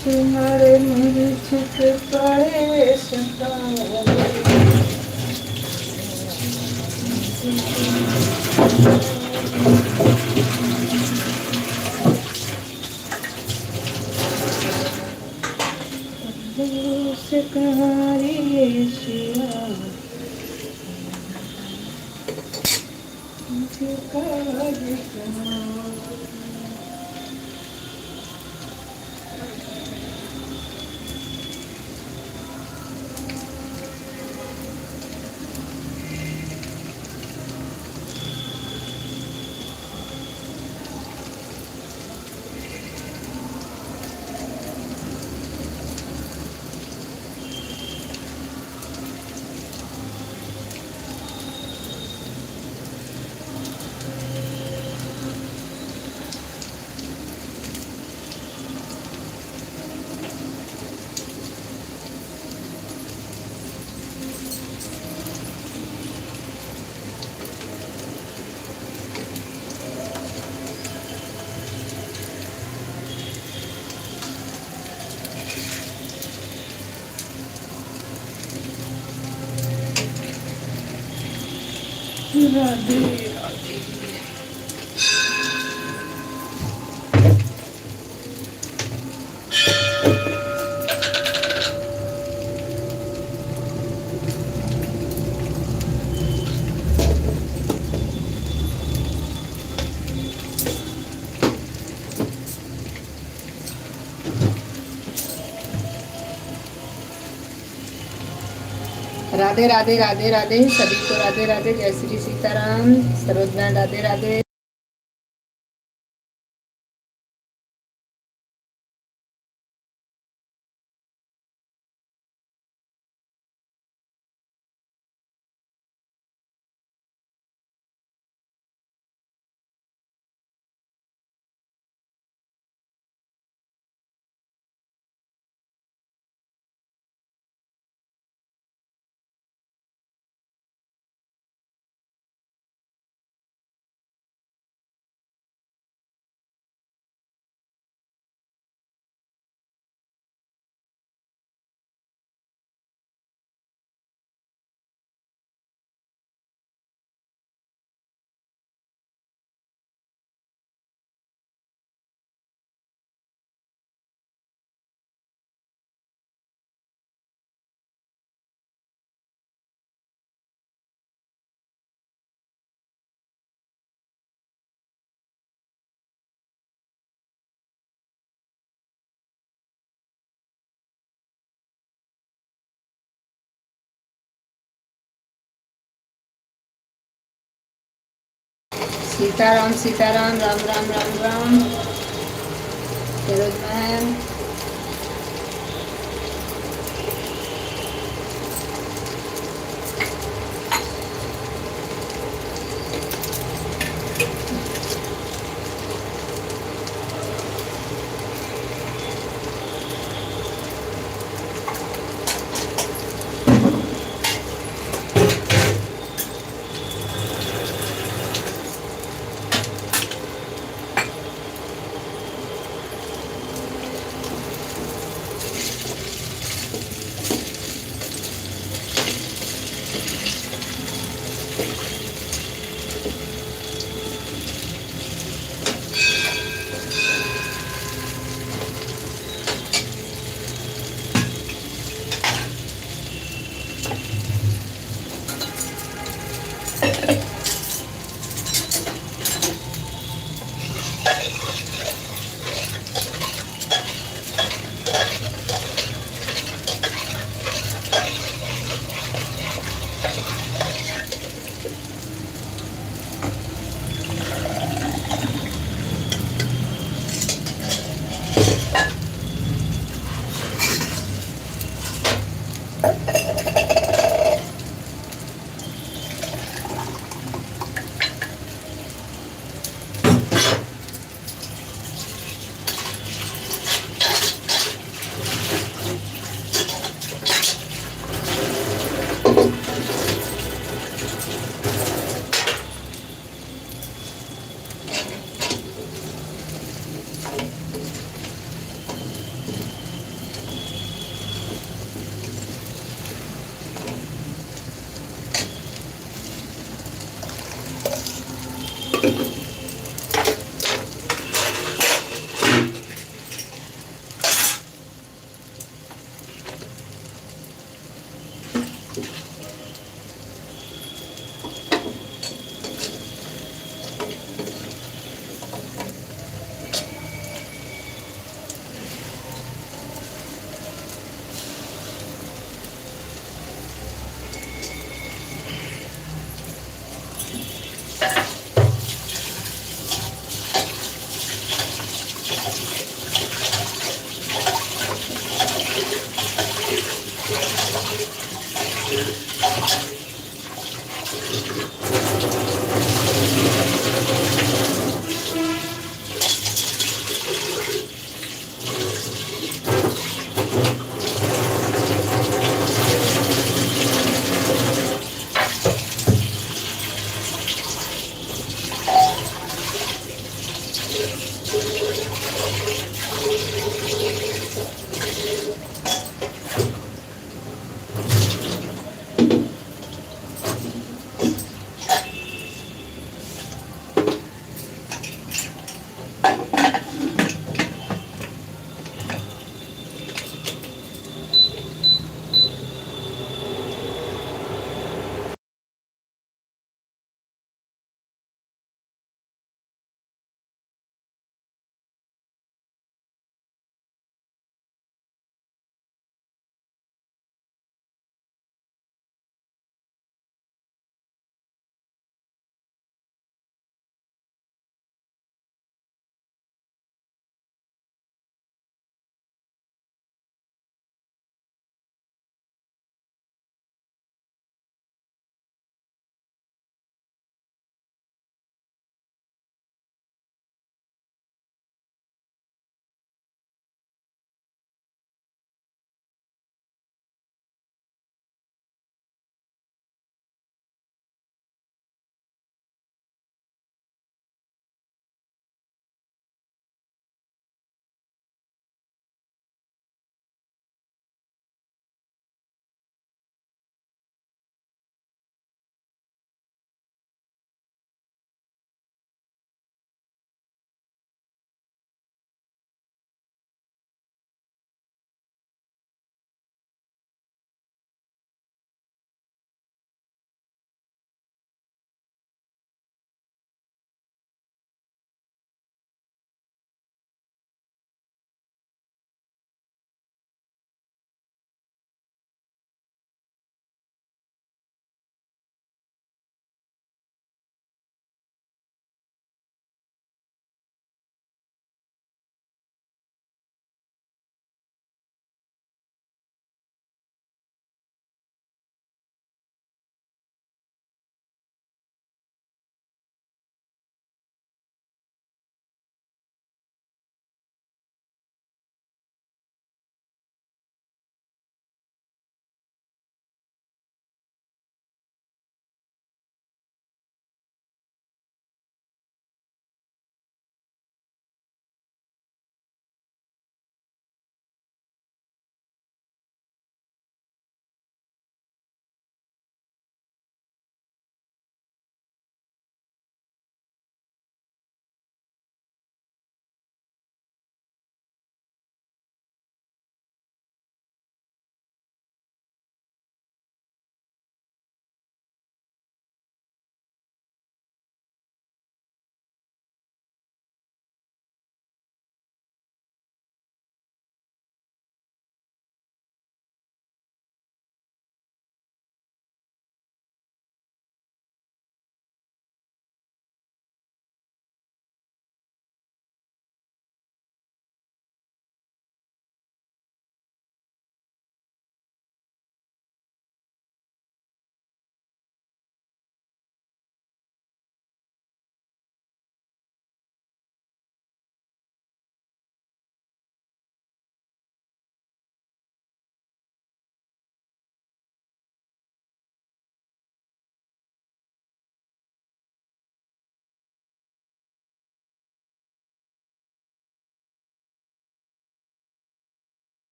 तुम्हारे मुझे छुपे पड़े से कहानी शिया मुझे राधे राधे राधे राधे राधे, सभी को राधे राधे, जय श्री सीताराम। सरोज बहन राधे राधे। सीताराम सीताराम, राम राम राम राम। सरोज बहन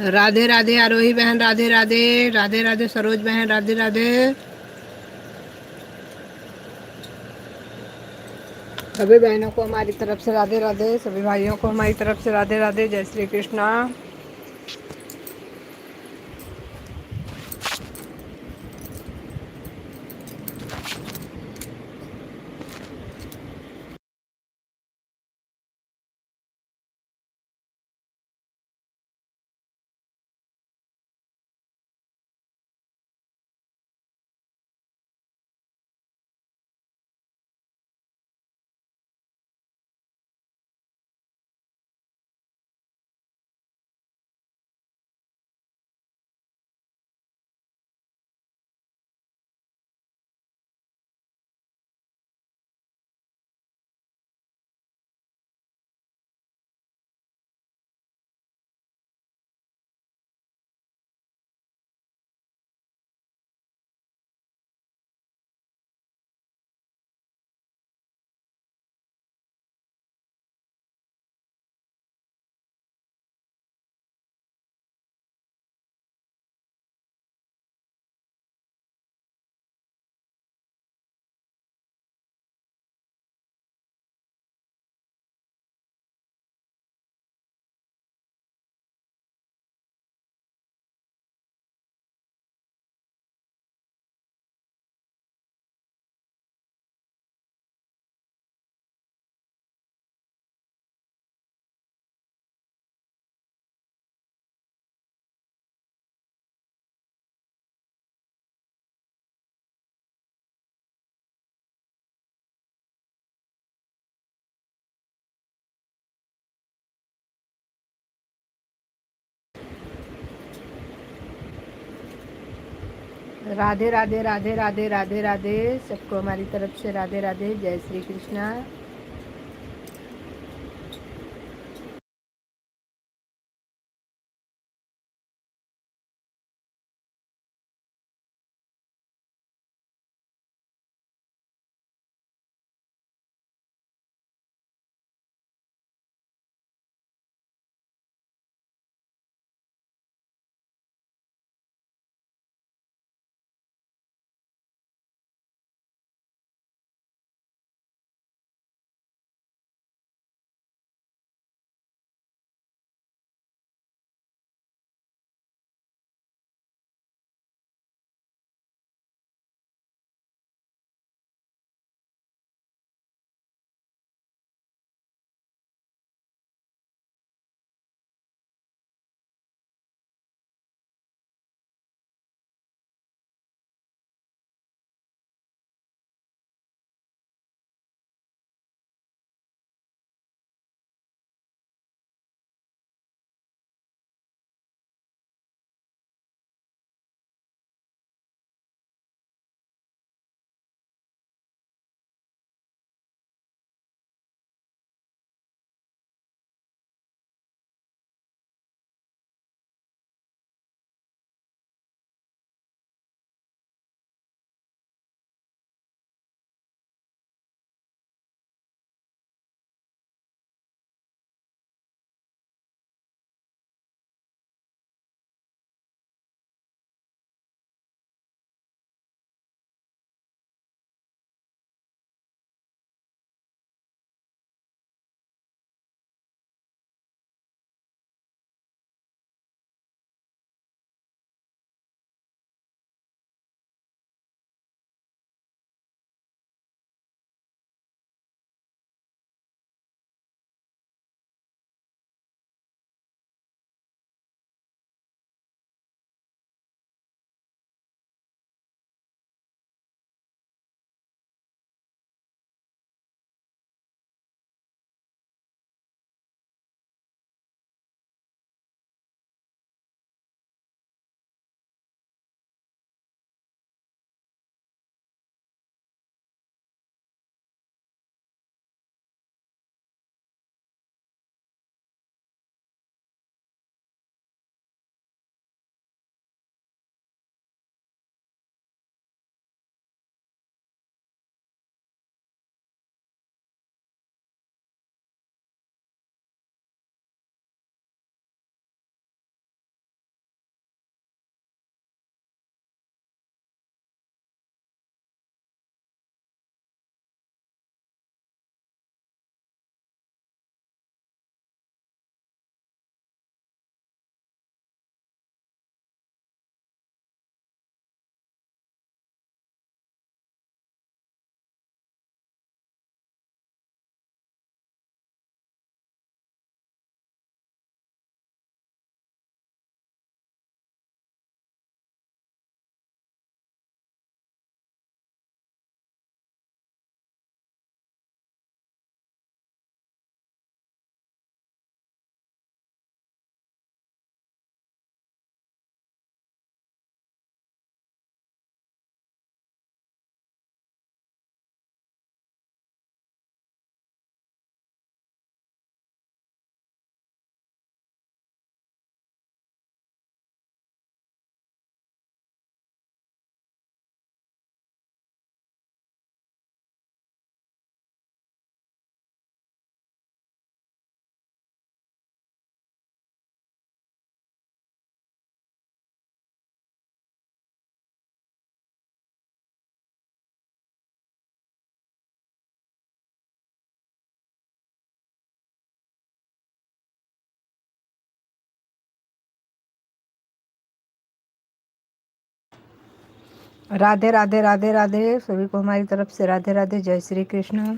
राधे राधे आरोही बहन, राधे राधे। राधे राधे सरोज बहन, राधे राधे। सभी बहनों को हमारी तरफ से राधे राधे, सभी भाइयों को हमारी तरफ से राधे राधे। जय श्री कृष्णा। राधे राधे राधे राधे राधे राधे, सबको हमारी तरफ से राधे राधे। जय श्री कृष्णा। राधे राधे राधे राधे सभी को हमारी तरफ से राधे राधे। जय श्री कृष्ण।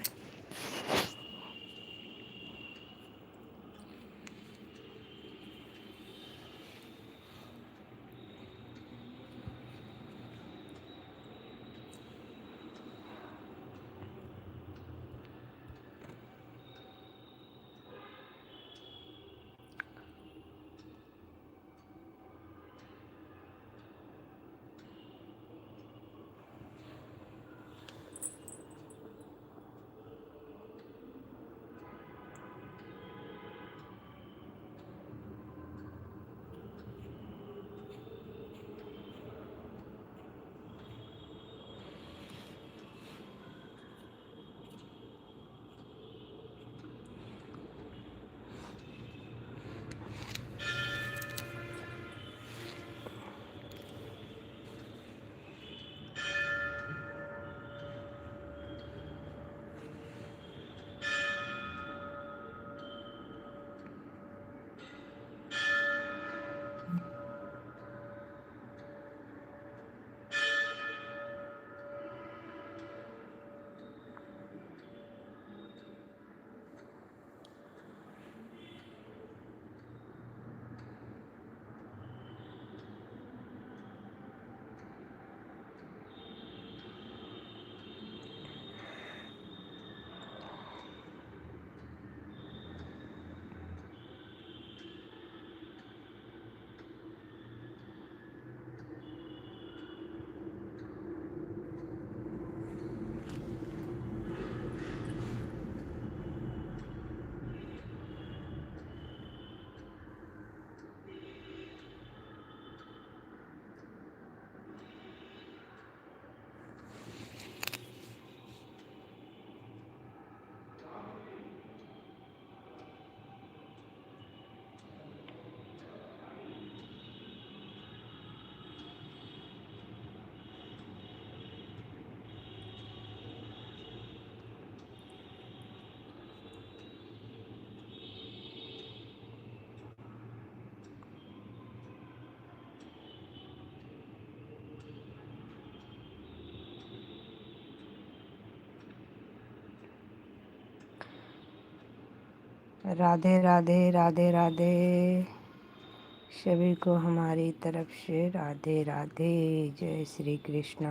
राधे राधे राधे राधे सभी को हमारी तरफ से राधे राधे। जय श्री कृष्ण।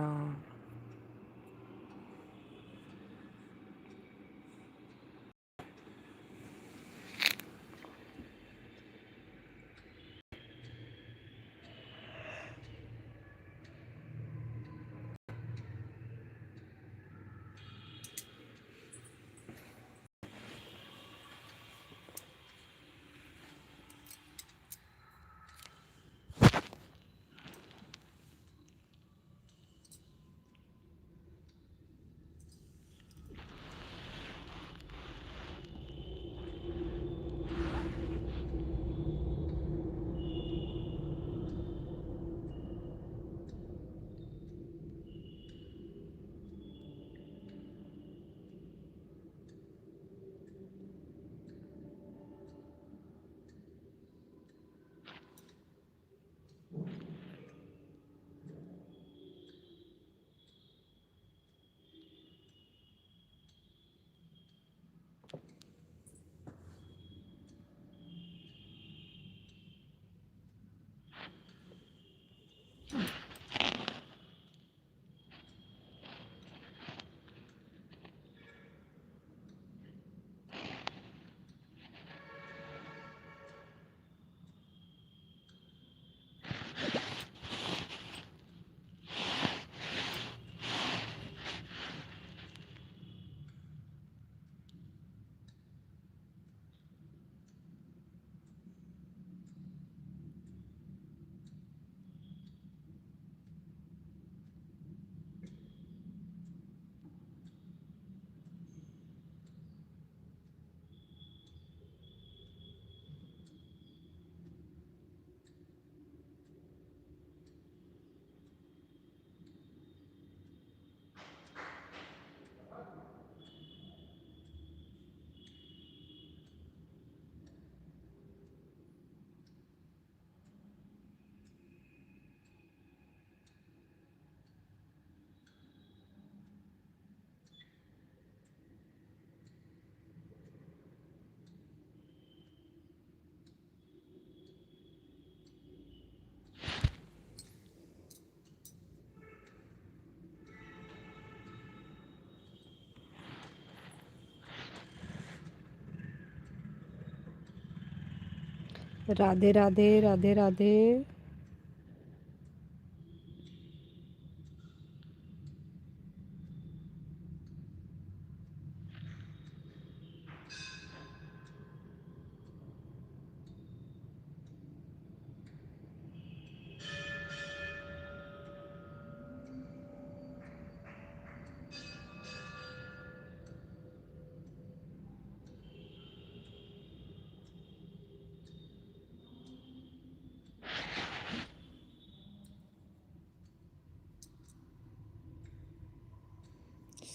राधे राधे राधे राधे।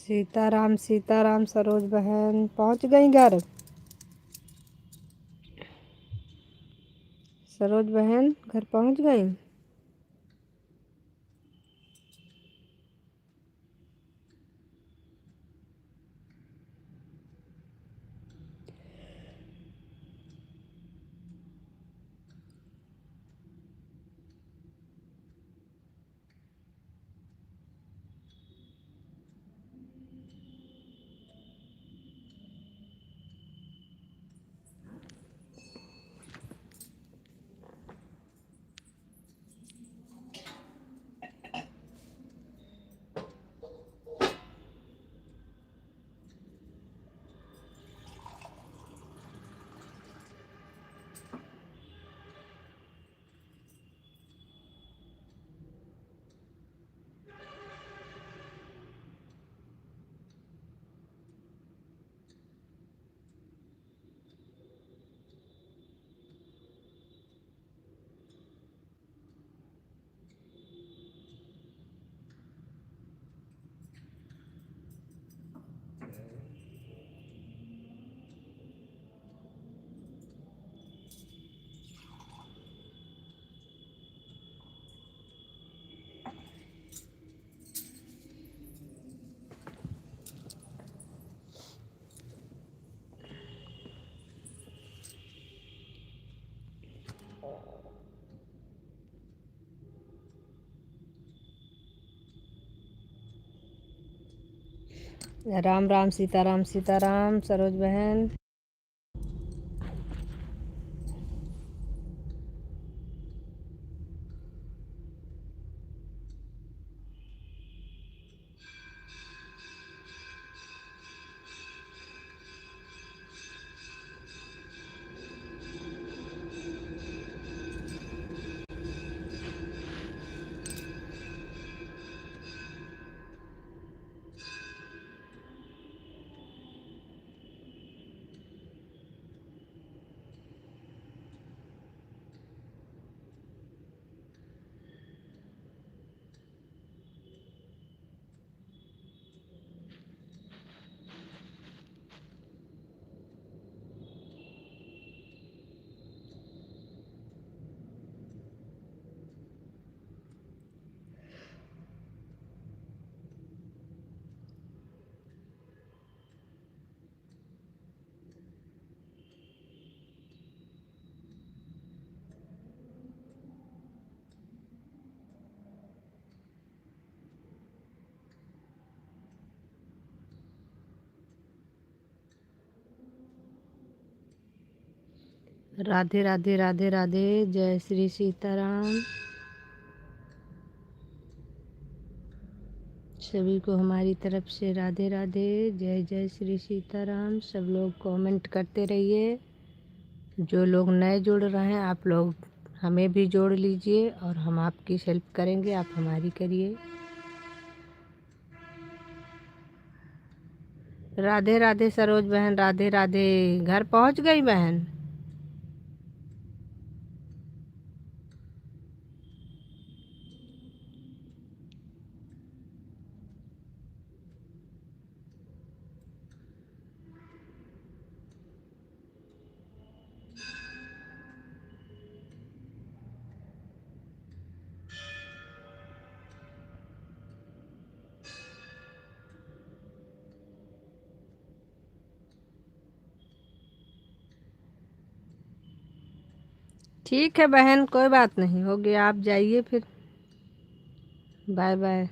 सीताराम सीताराम। सरोज बहन पहुंच गई घर। सरोज बहन घर पहुंच गई। राम राम सीताराम सीताराम। सरोज बहन राधे राधे राधे राधे। जय श्री सीताराम। सभी को हमारी तरफ से राधे राधे। जय जय श्री सीताराम। सब लोग कमेंट करते रहिए। जो लोग नए जुड़ रहे हैं आप लोग हमें भी जोड़ लीजिए और हम आपकी हेल्प करेंगे, आप हमारी करिए। राधे राधे सरोज बहन राधे राधे। घर पहुंच गई बहन। ठीक है बहन, कोई बात नहीं, हो गया, आप जाइए फिर। Bye bye.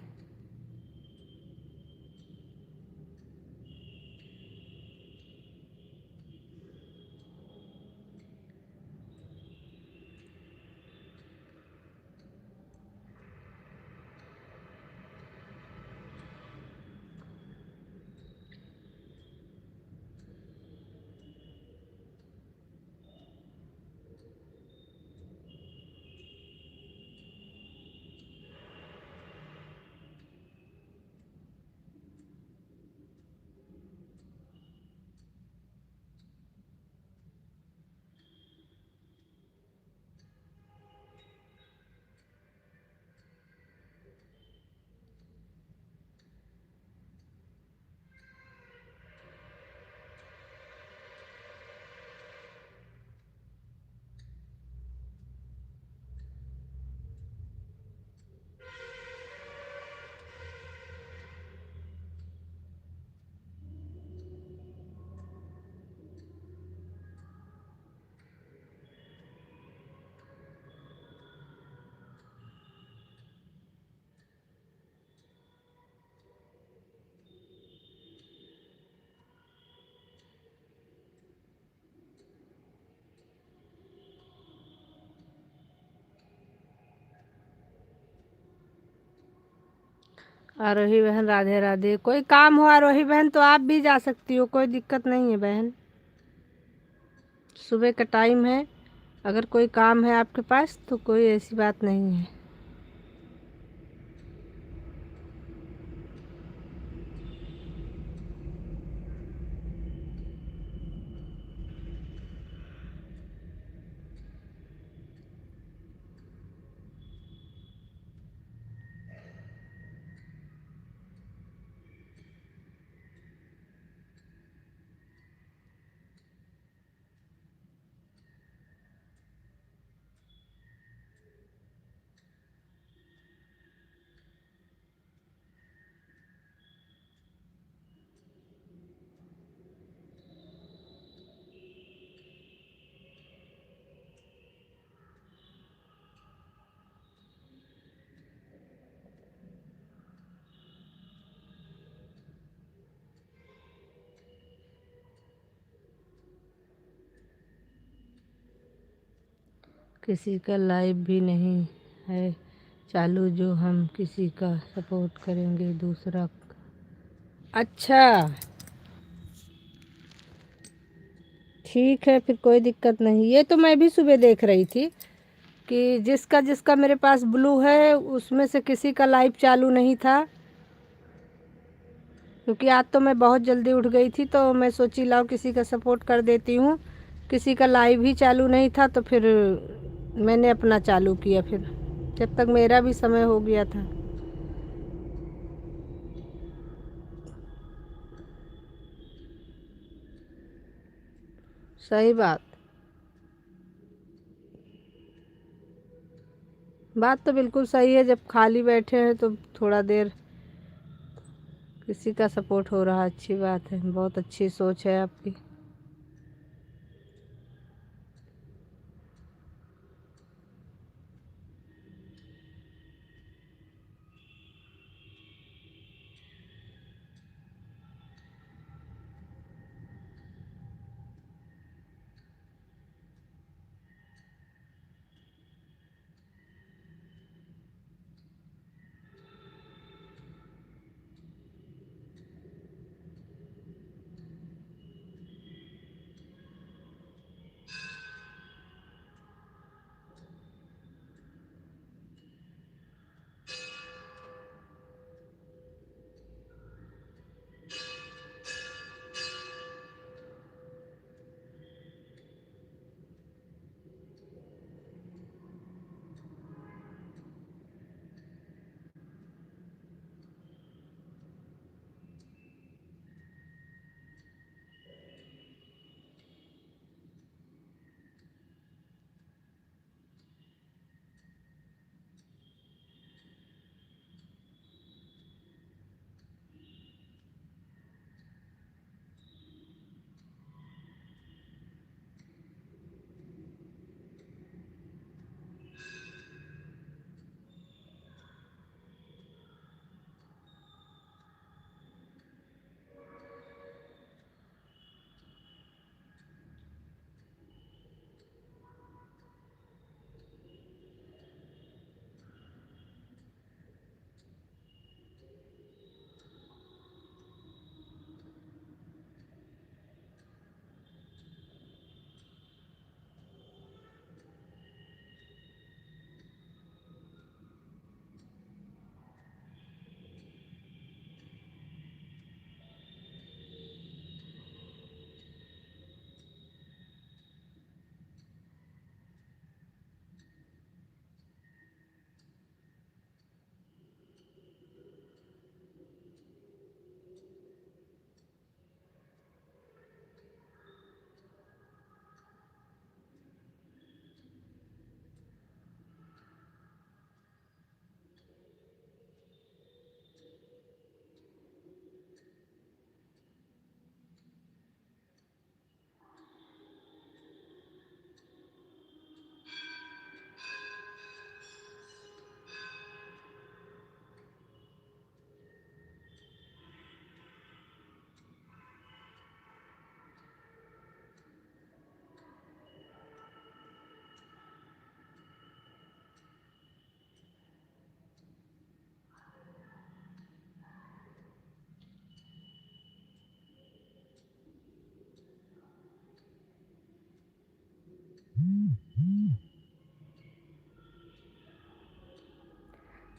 आरोही बहन राधे राधे। कोई काम हो आरोही बहन तो आप भी जा सकती हो, कोई दिक्कत नहीं है बहन। सुबह का टाइम है, अगर कोई काम है आपके पास तो कोई ऐसी बात नहीं है। किसी का लाइव भी नहीं है चालू जो हम किसी का सपोर्ट करेंगे दूसरा। अच्छा, ठीक है फिर कोई दिक्कत नहीं। ये तो मैं भी सुबह देख रही थी कि जिसका जिसका मेरे पास ब्लू है उसमें से किसी का लाइव चालू नहीं था, क्योंकि आज तो मैं बहुत जल्दी उठ गई थी तो मैं सोची लाओ किसी का सपोर्ट कर देती हूँ। किसी का लाइव ही चालू नहीं था तो फिर मैंने अपना चालू किया, फिर जब तक मेरा भी समय हो गया था। सही बात, बात तो बिल्कुल सही है। जब खाली बैठे हैं तो थोड़ा देर किसी का सपोर्ट हो रहा, अच्छी बात है, बहुत अच्छी सोच है आपकी।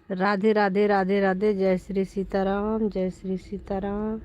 राधे राधे राधे राधे। जय श्री सीताराम, जय श्री सीताराम।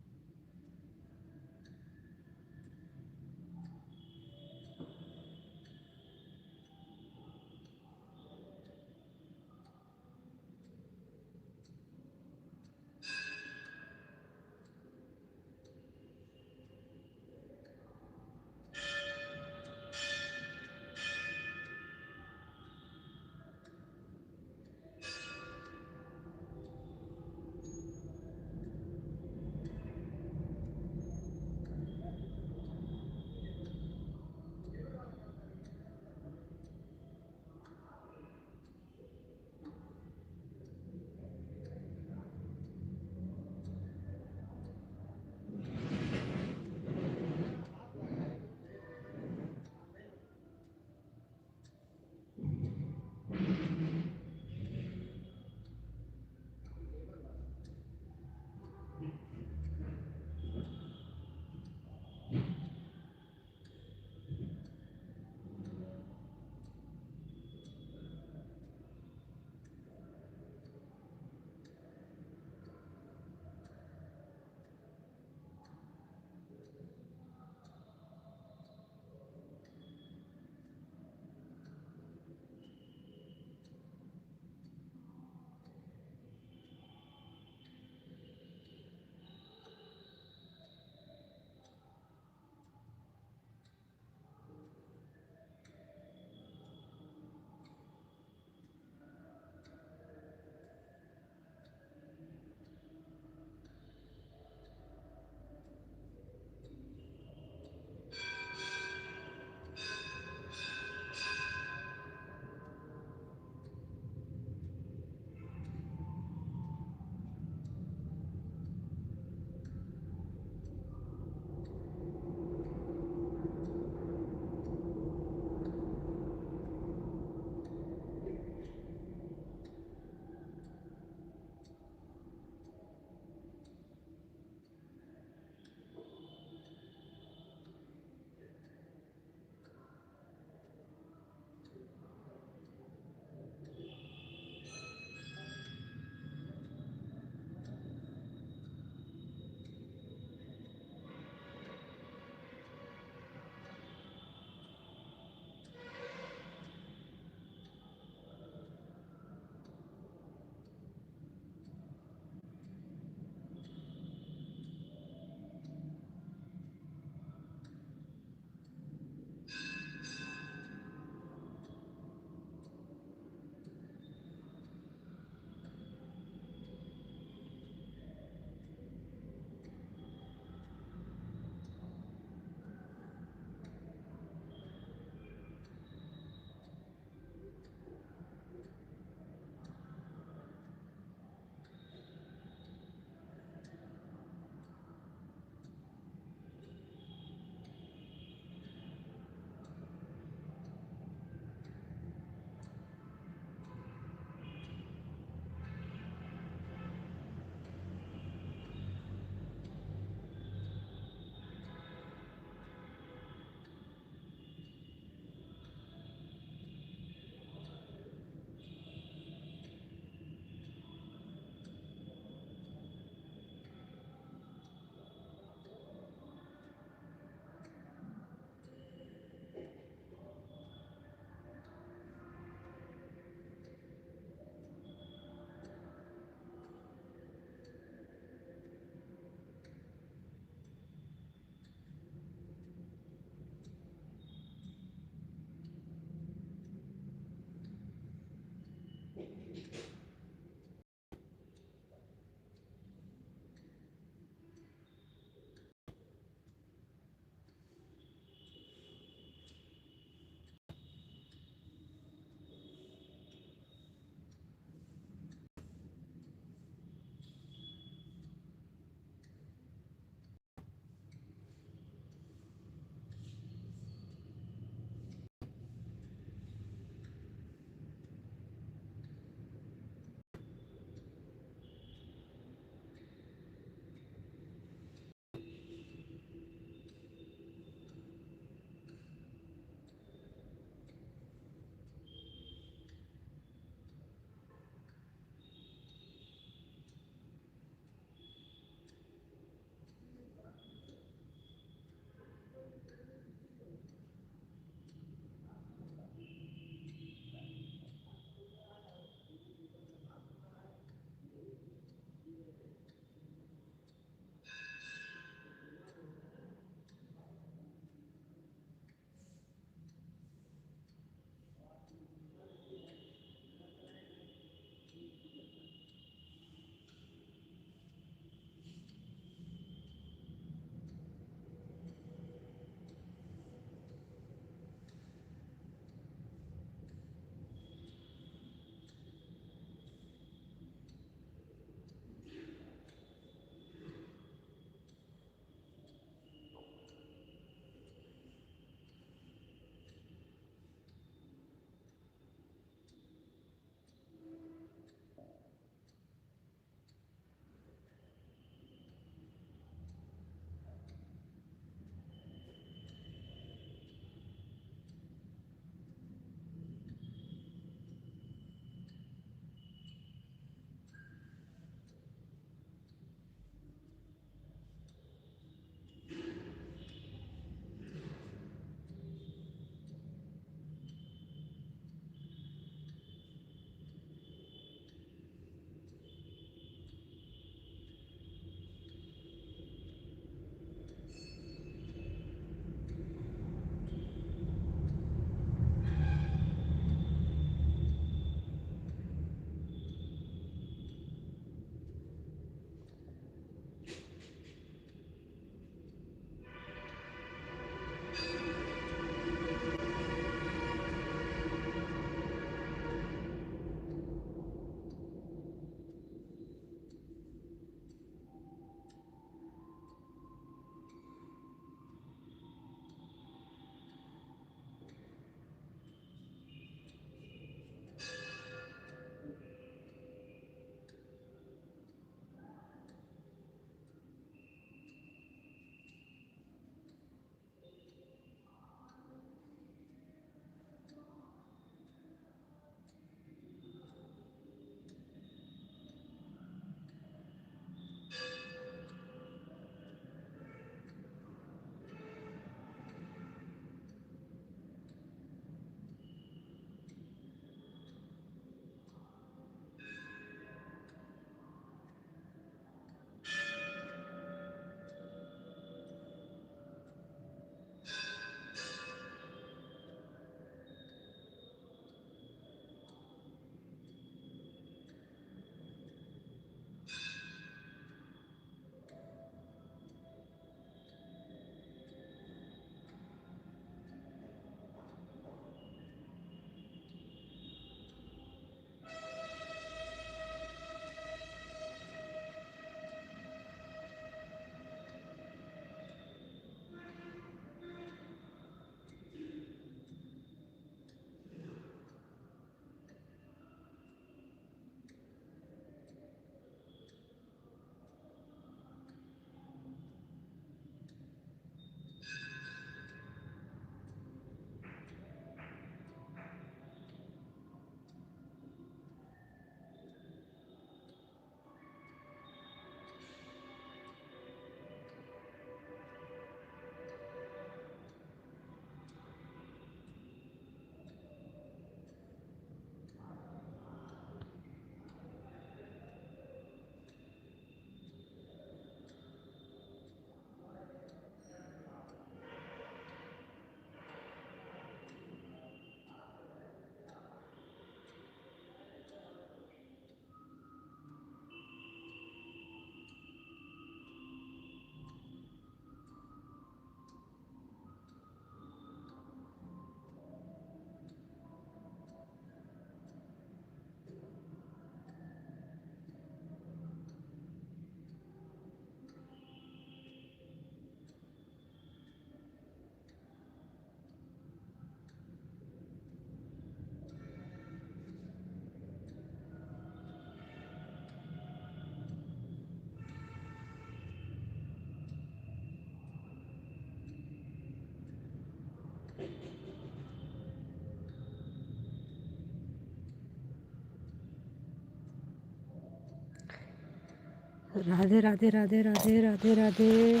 राधे राधे राधे राधे राधे राधे।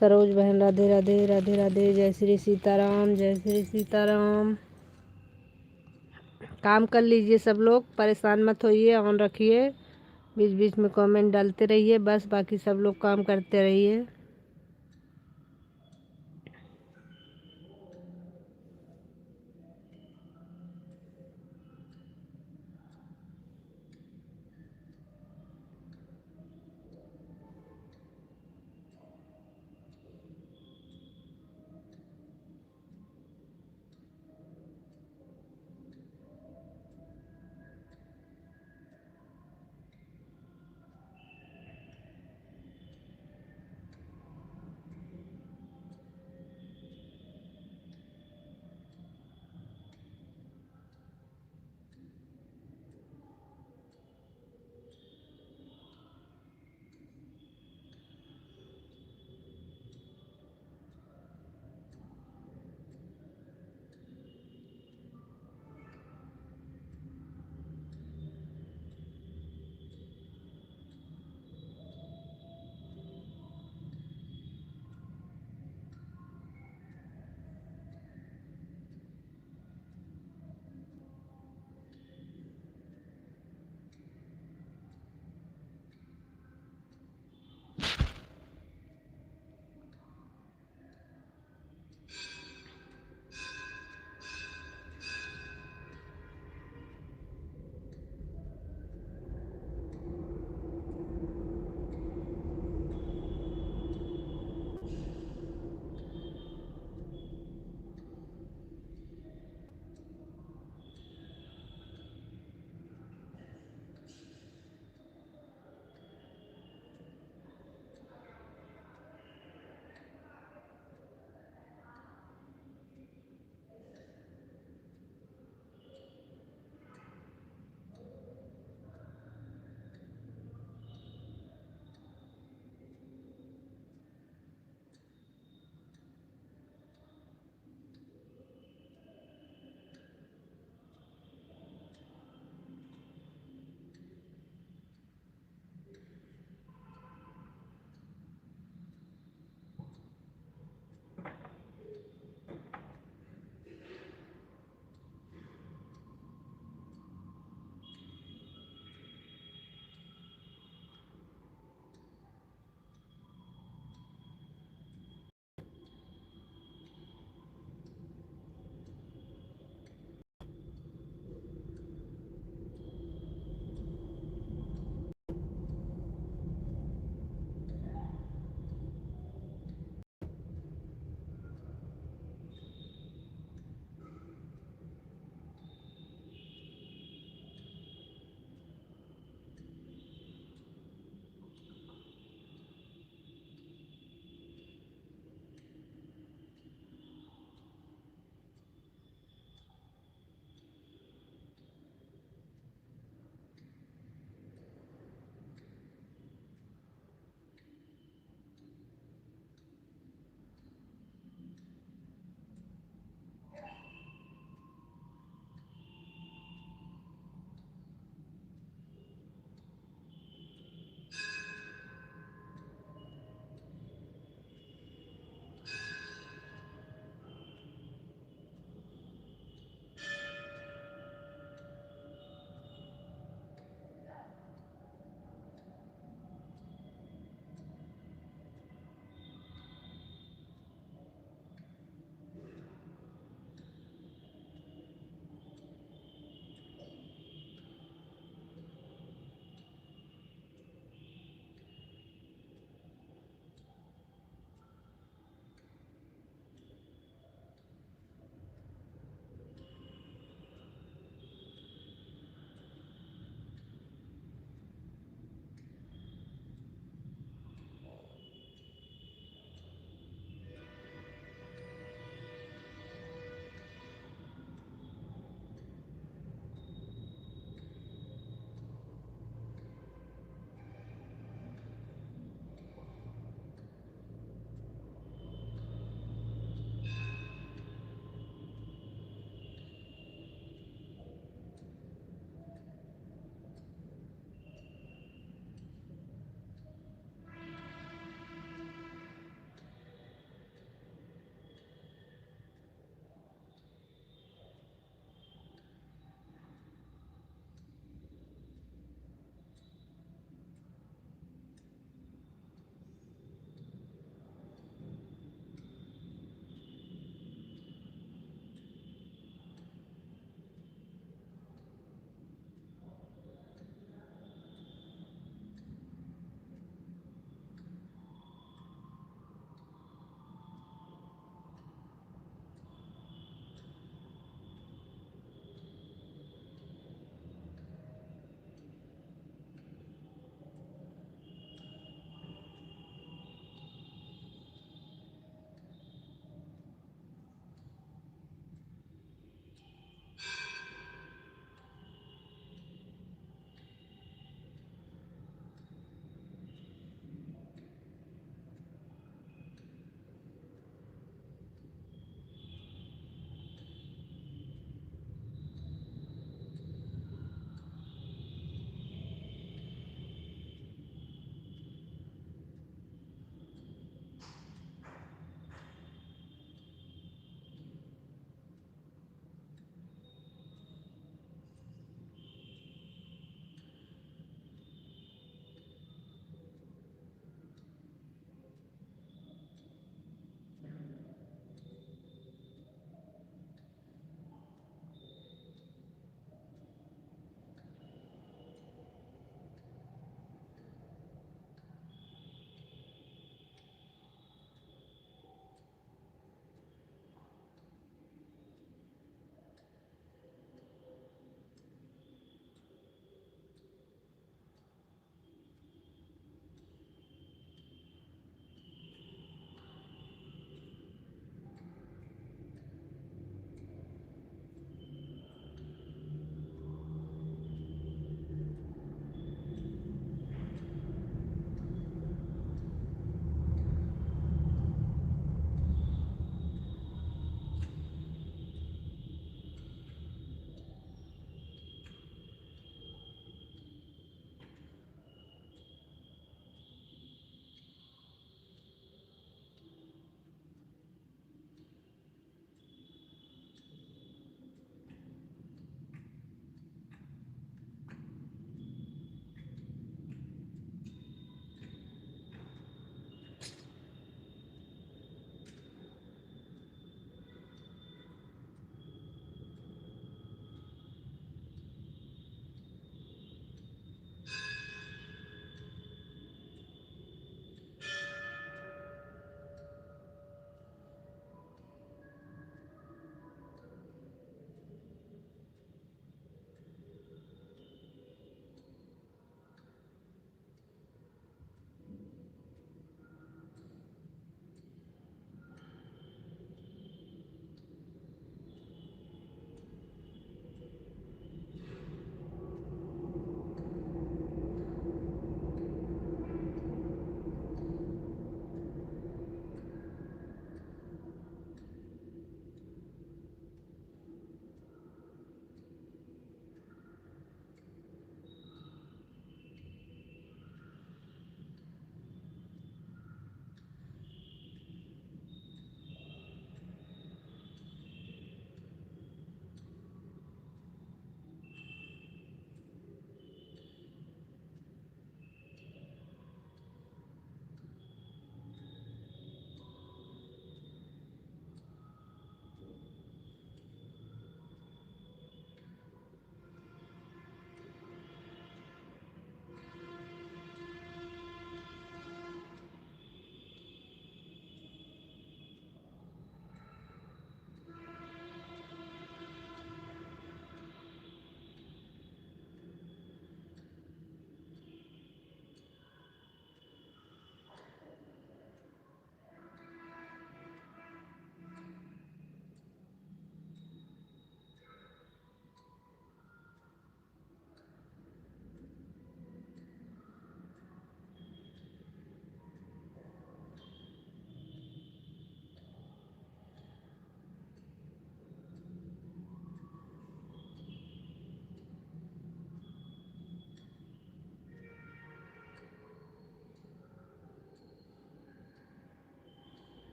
सरोज बहन राधे राधे राधे राधे। जय श्री सीताराम, जय श्री सीताराम। काम कर लीजिए सब लोग, परेशान मत होइए, ऑन रखिए, बीच बीच में कमेंट डालते रहिए, बस बाकी सब लोग काम करते रहिए।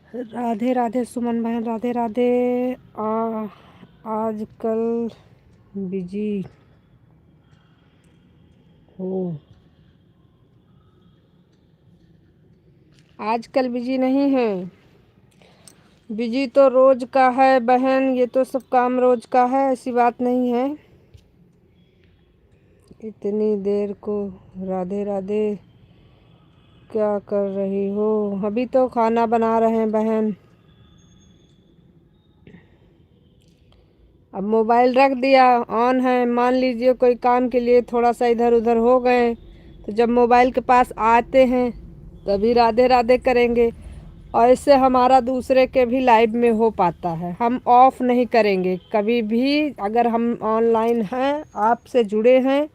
राधे राधे सुमन बहन, राधे राधे। आजकल बिजी हो? आजकल बिजी नहीं है। बिजी तो रोज का है बहन, ये तो सब काम रोज का है, ऐसी बात नहीं है। इतनी देर को राधे राधे क्या कर रही हो? अभी तो खाना बना रहे हैं बहन। अब मोबाइल रख दिया, ऑन है। मान लीजिए कोई काम के लिए थोड़ा सा इधर उधर हो गए, तो जब मोबाइल के पास आते हैं तभी राधे राधे करेंगे। और इससे हमारा दूसरे के भी लाइव में हो पाता है। हम ऑफ नहीं करेंगे कभी भी। अगर हम ऑनलाइन हैं, आपसे जुड़े हैं,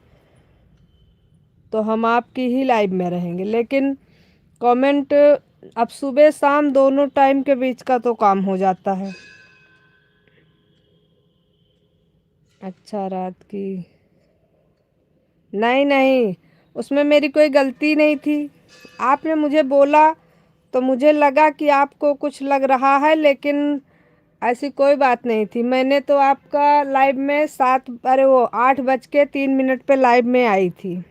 तो हम आपकी ही लाइव में रहेंगे। लेकिन कमेंट अब सुबह शाम दोनों टाइम के बीच का तो काम हो जाता है। अच्छा, रात की? नहीं नहीं, उसमें मेरी कोई गलती नहीं थी। आपने मुझे बोला तो मुझे लगा कि आपको कुछ लग रहा है, लेकिन ऐसी कोई बात नहीं थी। मैंने तो आपका लाइव में 8:03 पे लाइव में आई थी।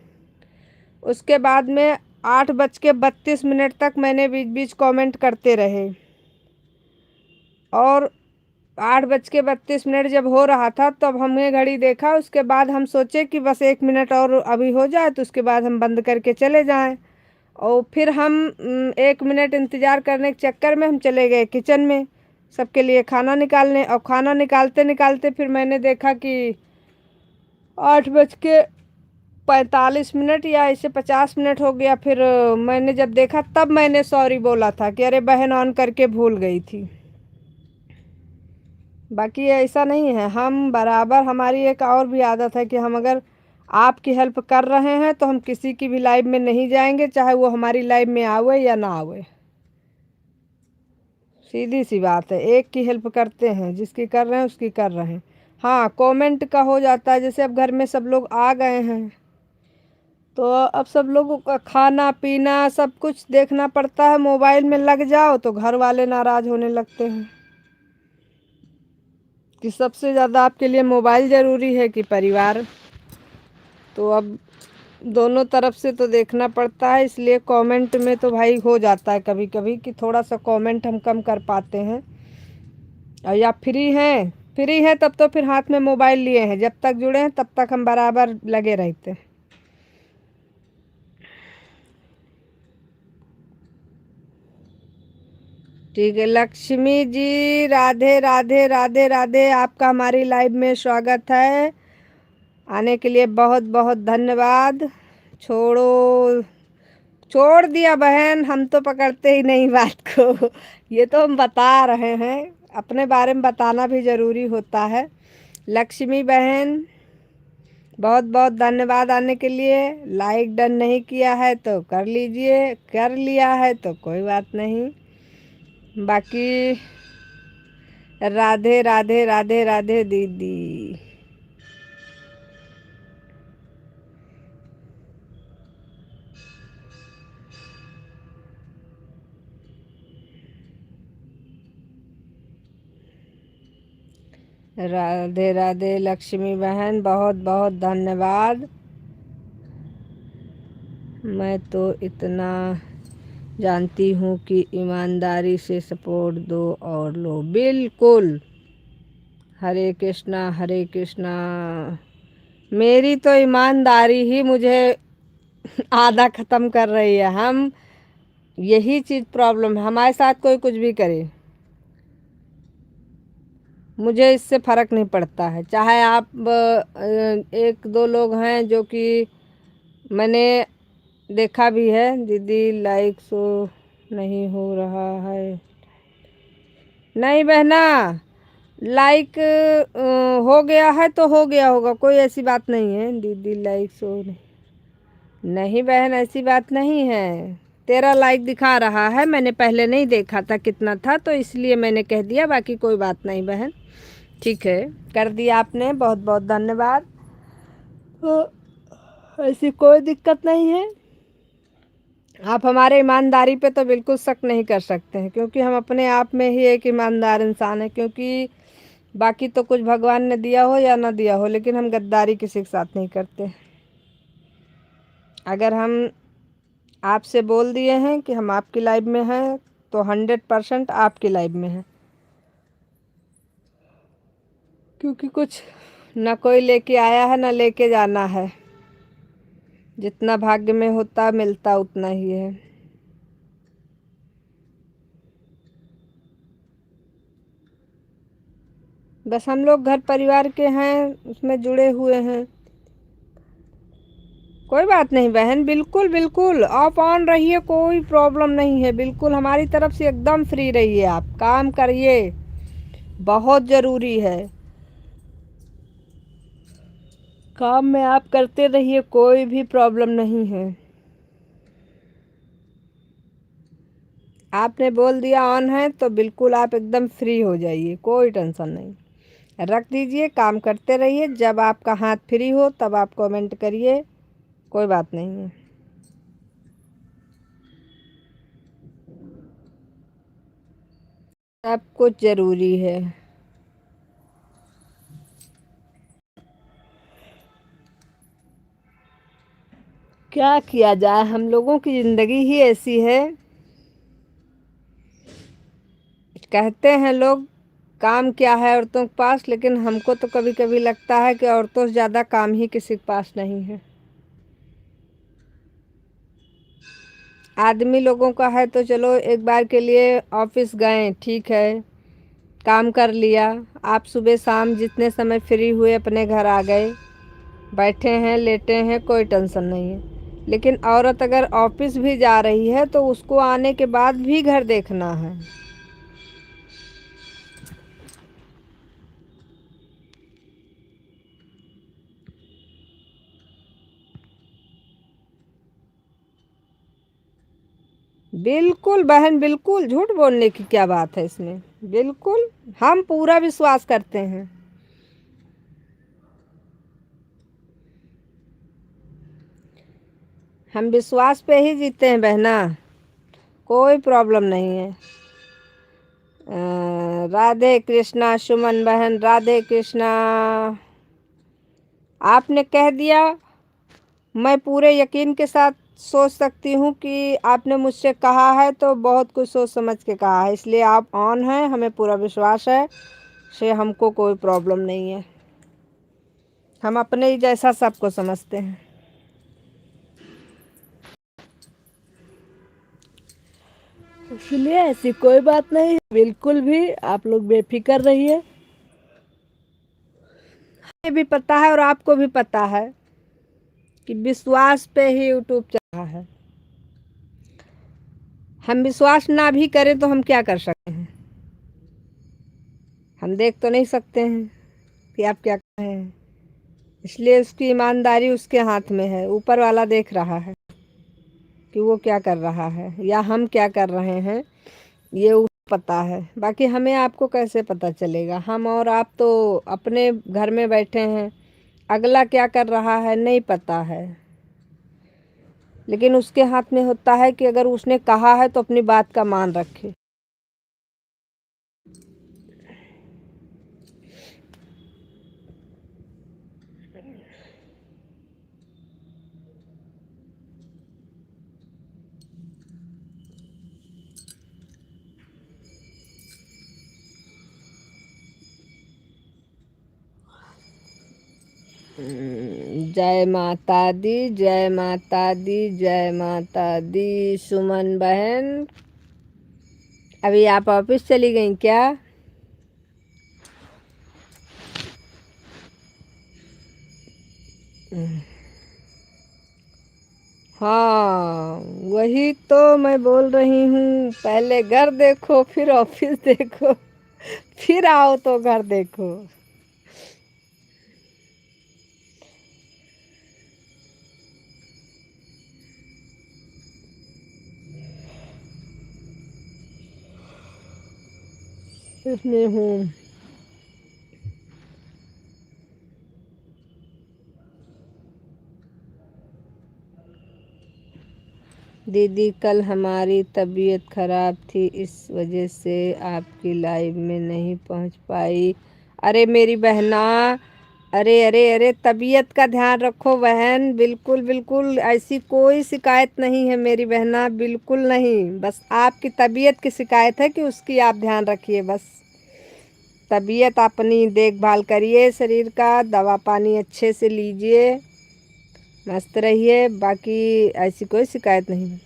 उसके बाद में 8:32 तक मैंने बीच बीच कमेंट करते रहे। और 8:32 जब हो रहा था तब हमने घड़ी देखा। उसके बाद हम सोचे कि बस 1 मिनट और अभी हो जाए तो उसके बाद हम बंद करके चले जाएं। और फिर हम 1 मिनट इंतज़ार करने के चक्कर में हम चले गए किचन में सबके लिए खाना निकालने। और खाना निकालते निकालते फिर मैंने देखा कि 8:45 या ऐसे 50 मिनट हो गया। फिर मैंने जब देखा तब मैंने सॉरी बोला था कि अरे बहन ऑन करके भूल गई थी। बाकी ऐसा नहीं है, हम बराबर। हमारी एक और भी आदत है कि हम अगर आपकी हेल्प कर रहे हैं तो हम किसी की भी लाइव में नहीं जाएंगे, चाहे वो हमारी लाइव में आवे या ना आवे। सीधी सी बात है, एक की हेल्प करते हैं, जिसकी कर रहे हैं उसकी कर रहे हैं। हाँ, कमेंट का हो जाता है। जैसे अब घर में सब लोग आ गए हैं तो अब सब लोगों का खाना पीना सब कुछ देखना पड़ता है। मोबाइल में लग जाओ तो घर वाले नाराज होने लगते हैं कि सबसे ज़्यादा आपके लिए मोबाइल ज़रूरी है कि परिवार। तो अब दोनों तरफ से तो देखना पड़ता है। इसलिए कमेंट में तो भाई हो जाता है कभी कभी कि थोड़ा सा कमेंट हम कम कर पाते हैं। और या फ्री हैं तब तो फिर हाथ में मोबाइल लिए हैं। जब तक जुड़े हैं तब तक हम बराबर लगे रहते हैं। ठीक है लक्ष्मी जी, राधे राधे राधे राधे। आपका हमारी लाइव में स्वागत है। आने के लिए बहुत बहुत धन्यवाद। छोड़ो, छोड़ दिया बहन, हम तो पकड़ते ही नहीं बात को। ये तो हम बता रहे हैं, अपने बारे में बताना भी ज़रूरी होता है। लक्ष्मी बहन बहुत बहुत धन्यवाद आने के लिए। लाइक डन नहीं किया है तो कर लीजिए, कर लिया है तो कोई बात नहीं। बाकी राधे राधे राधे राधे दीदी। राधे राधे लक्ष्मी बहन, बहुत बहुत धन्यवाद। मैं तो इतना जानती हूँ कि ईमानदारी से सपोर्ट दो और लो। बिल्कुल। हरे कृष्णा हरे कृष्णा। मेरी तो ईमानदारी ही मुझे आधा ख़त्म कर रही है। हम यही चीज़ प्रॉब्लम है, हमारे साथ कोई कुछ भी करे मुझे इससे फ़र्क नहीं पड़ता है। चाहे आप एक दो लोग हैं जो कि मैंने देखा भी है, दीदी लाइक शो नहीं हो रहा है। नहीं बहना, लाइक हो गया है तो हो गया होगा, कोई ऐसी बात नहीं है। दीदी लाइक शो नहीं, नहीं बहन ऐसी बात नहीं है। तेरा लाइक दिखा रहा है, मैंने पहले नहीं देखा था कितना था, तो इसलिए मैंने कह दिया। बाकी कोई बात नहीं बहन, ठीक है, कर दिया आपने, बहुत बहुत धन्यवाद। तो ऐसी कोई दिक्कत नहीं है। आप हमारे ईमानदारी पे तो बिल्कुल शक नहीं कर सकते हैं, क्योंकि हम अपने आप में ही एक ईमानदार इंसान हैं। क्योंकि बाकी तो कुछ भगवान ने दिया हो या ना दिया हो, लेकिन हम गद्दारी किसी के साथ नहीं करते। अगर हम आपसे बोल दिए हैं कि हम आपकी लाइफ में हैं, तो 100% आपकी लाइफ में हैं। क्योंकि कुछ ना कोई लेके आया है, ना लेके जाना है। जितना भाग्य में होता मिलता उतना ही है। बस हम लोग घर परिवार के हैं, उसमें जुड़े हुए हैं। कोई बात नहीं बहन, बिल्कुल बिल्कुल आप ऑन रहिए, कोई प्रॉब्लम नहीं है। बिल्कुल हमारी तरफ से एकदम फ्री रहिए, आप काम करिए, बहुत ज़रूरी है। काम में आप करते रहिए, कोई भी प्रॉब्लम नहीं है। आपने बोल दिया ऑन है तो बिल्कुल आप एकदम फ्री हो जाइए, कोई टेंशन नहीं। रख दीजिए, काम करते रहिए। जब आपका हाथ फ्री हो तब आप कमेंट करिए, कोई बात नहीं है। सब कुछ ज़रूरी है। क्या किया जाए, हम लोगों की ज़िंदगी ही ऐसी है। कहते हैं लोग काम क्या है औरतों के पास, लेकिन हमको तो कभी कभी लगता है कि औरतों से ज़्यादा काम ही किसी के पास नहीं है। आदमी लोगों का है तो चलो एक बार के लिए ऑफिस गए, ठीक है, काम कर लिया। आप सुबह शाम जितने समय फ्री हुए अपने घर आ गए, बैठे हैं लेटे हैं, कोई टेंशन नहीं है। लेकिन औरत अगर ऑफिस भी जा रही है तो उसको आने के बाद भी घर देखना है। बिल्कुल बहन, बिल्कुल झूठ बोलने की क्या बात है इसमें। बिल्कुल हम पूरा विश्वास करते हैं। हम विश्वास पे ही जीते हैं बहना, कोई प्रॉब्लम नहीं है। राधे कृष्णा सुमन बहन, राधे कृष्णा। आपने कह दिया, मैं पूरे यकीन के साथ सोच सकती हूँ कि आपने मुझसे कहा है तो बहुत कुछ सोच समझ के कहा है, इसलिए आप ऑन हैं, हमें पूरा विश्वास है। से हमको कोई प्रॉब्लम नहीं है। हम अपने ही जैसा सबको समझते हैं। इसलिए ऐसी कोई बात नहीं है, बिल्कुल भी आप लोग बेफिक्र रहिए। हमें भी पता है और आपको भी पता है कि विश्वास पे ही यूट्यूब चल रहा है। हम विश्वास ना भी करें तो हम क्या कर सकते हैं। हम देख तो नहीं सकते हैं कि आप क्या कर रहे हैं। इसलिए उसकी ईमानदारी उसके हाथ में है, ऊपर वाला देख रहा है कि वो क्या कर रहा है या हम क्या कर रहे हैं, ये उसको पता है। बाकी हमें आपको कैसे पता चलेगा, हम और आप तो अपने घर में बैठे हैं, अगला क्या कर रहा है नहीं पता है। लेकिन उसके हाथ में होता है कि अगर उसने कहा है तो अपनी बात का मान रखे। जय माता दी, जय माता दी, जय माता दी। सुमन बहन, अभी आप ऑफिस चली गई क्या? हाँ, वही तो मैं बोल रही हूँ, पहले घर देखो फिर ऑफिस देखो, फिर आओ तो घर देखो। इसमें हूँ। दीदी कल हमारी तबीयत ख़राब थी, इस वजह से आपकी लाइव में नहीं पहुंच पाई। अरे मेरी बहना, अरे अरे अरे, तबीयत का ध्यान रखो बहन। बिल्कुल बिल्कुल, ऐसी कोई शिकायत नहीं है मेरी बहना, बिल्कुल नहीं। बस आपकी तबीयत की शिकायत है कि उसकी आप ध्यान रखिए। बस तबीयत अपनी देखभाल करिए, शरीर का दवा पानी अच्छे से लीजिए, मस्त रहिए। बाकी ऐसी कोई शिकायत नहीं।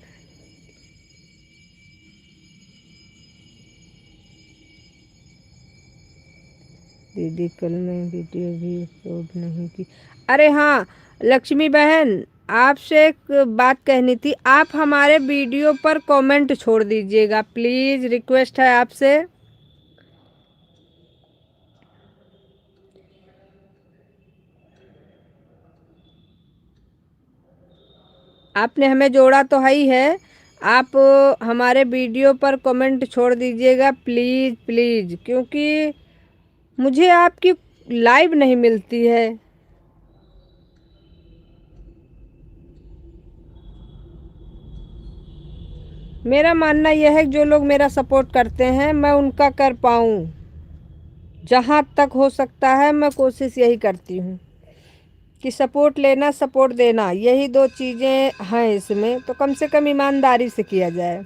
दीदी कल मैं वीडियो भी अपलोड नहीं की। अरे हाँ लक्ष्मी बहन, आपसे एक बात कहनी थी। आप हमारे वीडियो पर कमेंट छोड़ दीजिएगा प्लीज़, रिक्वेस्ट है आपसे। आपने हमें जोड़ा तो है ही है, आप हमारे वीडियो पर कमेंट छोड़ दीजिएगा प्लीज़ प्लीज़, क्योंकि मुझे आपकी लाइव नहीं मिलती है। मेरा मानना यह है कि जो लोग मेरा सपोर्ट करते हैं मैं उनका कर पाऊँ। जहाँ तक हो सकता है मैं कोशिश यही करती हूँ कि सपोर्ट लेना सपोर्ट देना, यही दो चीज़ें हैं इसमें, तो कम से कम ईमानदारी से किया जाए।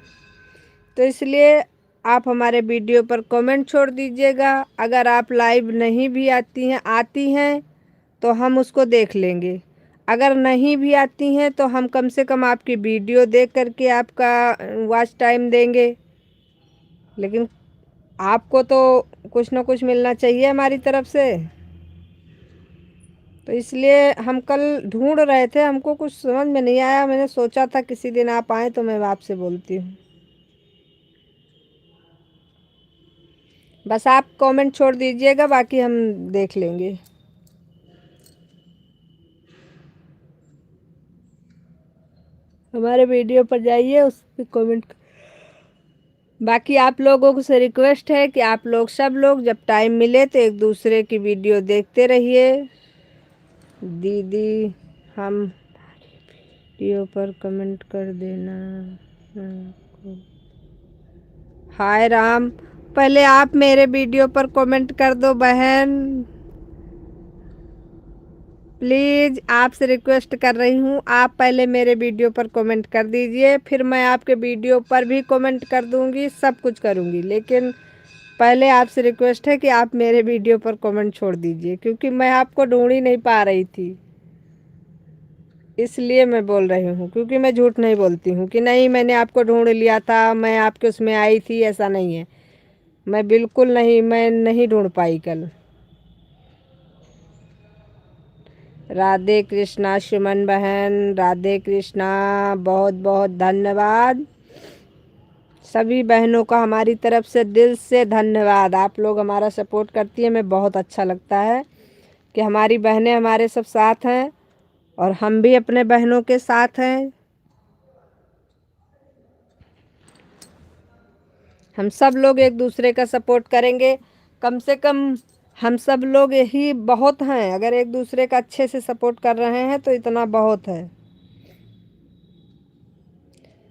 तो इसलिए आप हमारे वीडियो पर कमेंट छोड़ दीजिएगा। अगर आप लाइव नहीं भी आती हैं तो हम उसको देख लेंगे। अगर नहीं भी आती हैं तो हम कम से कम आपकी वीडियो देख करके आपका वॉच टाइम देंगे। लेकिन आपको तो कुछ ना कुछ मिलना चाहिए हमारी तरफ से। तो इसलिए हम कल ढूंढ रहे थे, हमको कुछ समझ में नहीं आया। मैंने सोचा था किसी दिन आप आए तो मैं आपसे बोलती हूँ। बस आप कमेंट छोड़ दीजिएगा, बाकी हम देख लेंगे। हमारे वीडियो पर जाइए, उस पर कमेंट। बाकी आप लोगों से रिक्वेस्ट है कि आप लोग सब लोग जब टाइम मिले तो एक दूसरे की वीडियो देखते रहिए। दीदी हम वीडियो पर कमेंट कर देना। हाय राम, पहले आप मेरे वीडियो पर कमेंट कर दो बहन, प्लीज़ आपसे रिक्वेस्ट कर रही हूँ। आप पहले मेरे वीडियो पर कमेंट कर दीजिए, फिर मैं आपके वीडियो पर भी कमेंट कर दूँगी, सब कुछ करूँगी। लेकिन पहले आपसे रिक्वेस्ट है कि आप मेरे वीडियो पर कमेंट छोड़ दीजिए, क्योंकि मैं आपको ढूंढ ही नहीं पा रही थी। इसलिए मैं बोल रही हूँ, क्योंकि मैं झूठ नहीं बोलती हूँ कि नहीं मैंने आपको ढूंढ लिया था, मैं आपके उसमें आई थी, ऐसा नहीं है। मैं बिल्कुल नहीं, मैं नहीं ढूंढ पाई कल। राधे कृष्णा सुमन बहन, राधे कृष्णा, बहुत बहुत धन्यवाद। सभी बहनों का हमारी तरफ से दिल से धन्यवाद। आप लोग हमारा सपोर्ट करती हैं, हमें बहुत अच्छा लगता है कि हमारी बहनें हमारे सब साथ हैं और हम भी अपने बहनों के साथ हैं। हम सब लोग एक दूसरे का सपोर्ट करेंगे। कम से कम हम सब लोग यही बहुत हैं, अगर एक दूसरे का अच्छे से सपोर्ट कर रहे हैं तो इतना बहुत है।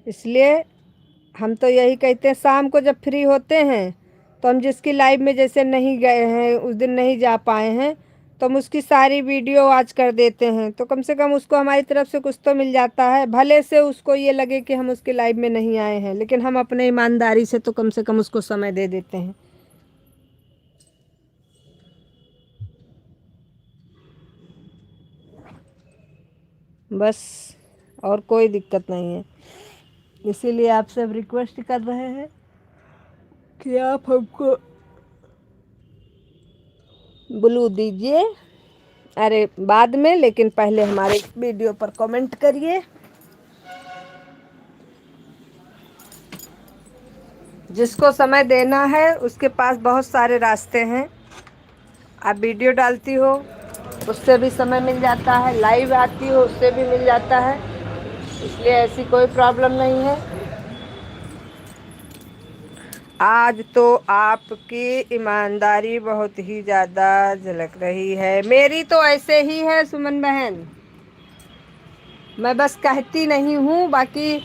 इसलिए हम तो यही कहते हैं, शाम को जब फ्री होते हैं तो हम जिसकी लाइव में जैसे नहीं गए हैं, उस दिन नहीं जा पाए हैं, तो हम उसकी सारी वीडियो वॉच कर देते हैं। तो कम से कम उसको हमारी तरफ से कुछ तो मिल जाता है। भले से उसको ये लगे कि हम उसकी लाइव में नहीं आए हैं, लेकिन हम अपने ईमानदारी से तो कम से कम उसको समय दे देते हैं। बस और कोई दिक्कत नहीं है। इसीलिए आप सब रिक्वेस्ट कर रहे हैं कि आप हमको ब्लू दीजिए। अरे बाद में, लेकिन पहले हमारे वीडियो पर कमेंट करिए। जिसको समय देना है उसके पास बहुत सारे रास्ते हैं। आप वीडियो डालती हो उससे भी समय मिल जाता है, लाइव आती हो उससे भी मिल जाता है। इसलिए ऐसी कोई प्रॉब्लम नहीं है। आज तो आपकी ईमानदारी बहुत ही ज़्यादा झलक रही है। मेरी तो ऐसे ही है सुमन बहन, मैं बस कहती नहीं हूँ, बाकी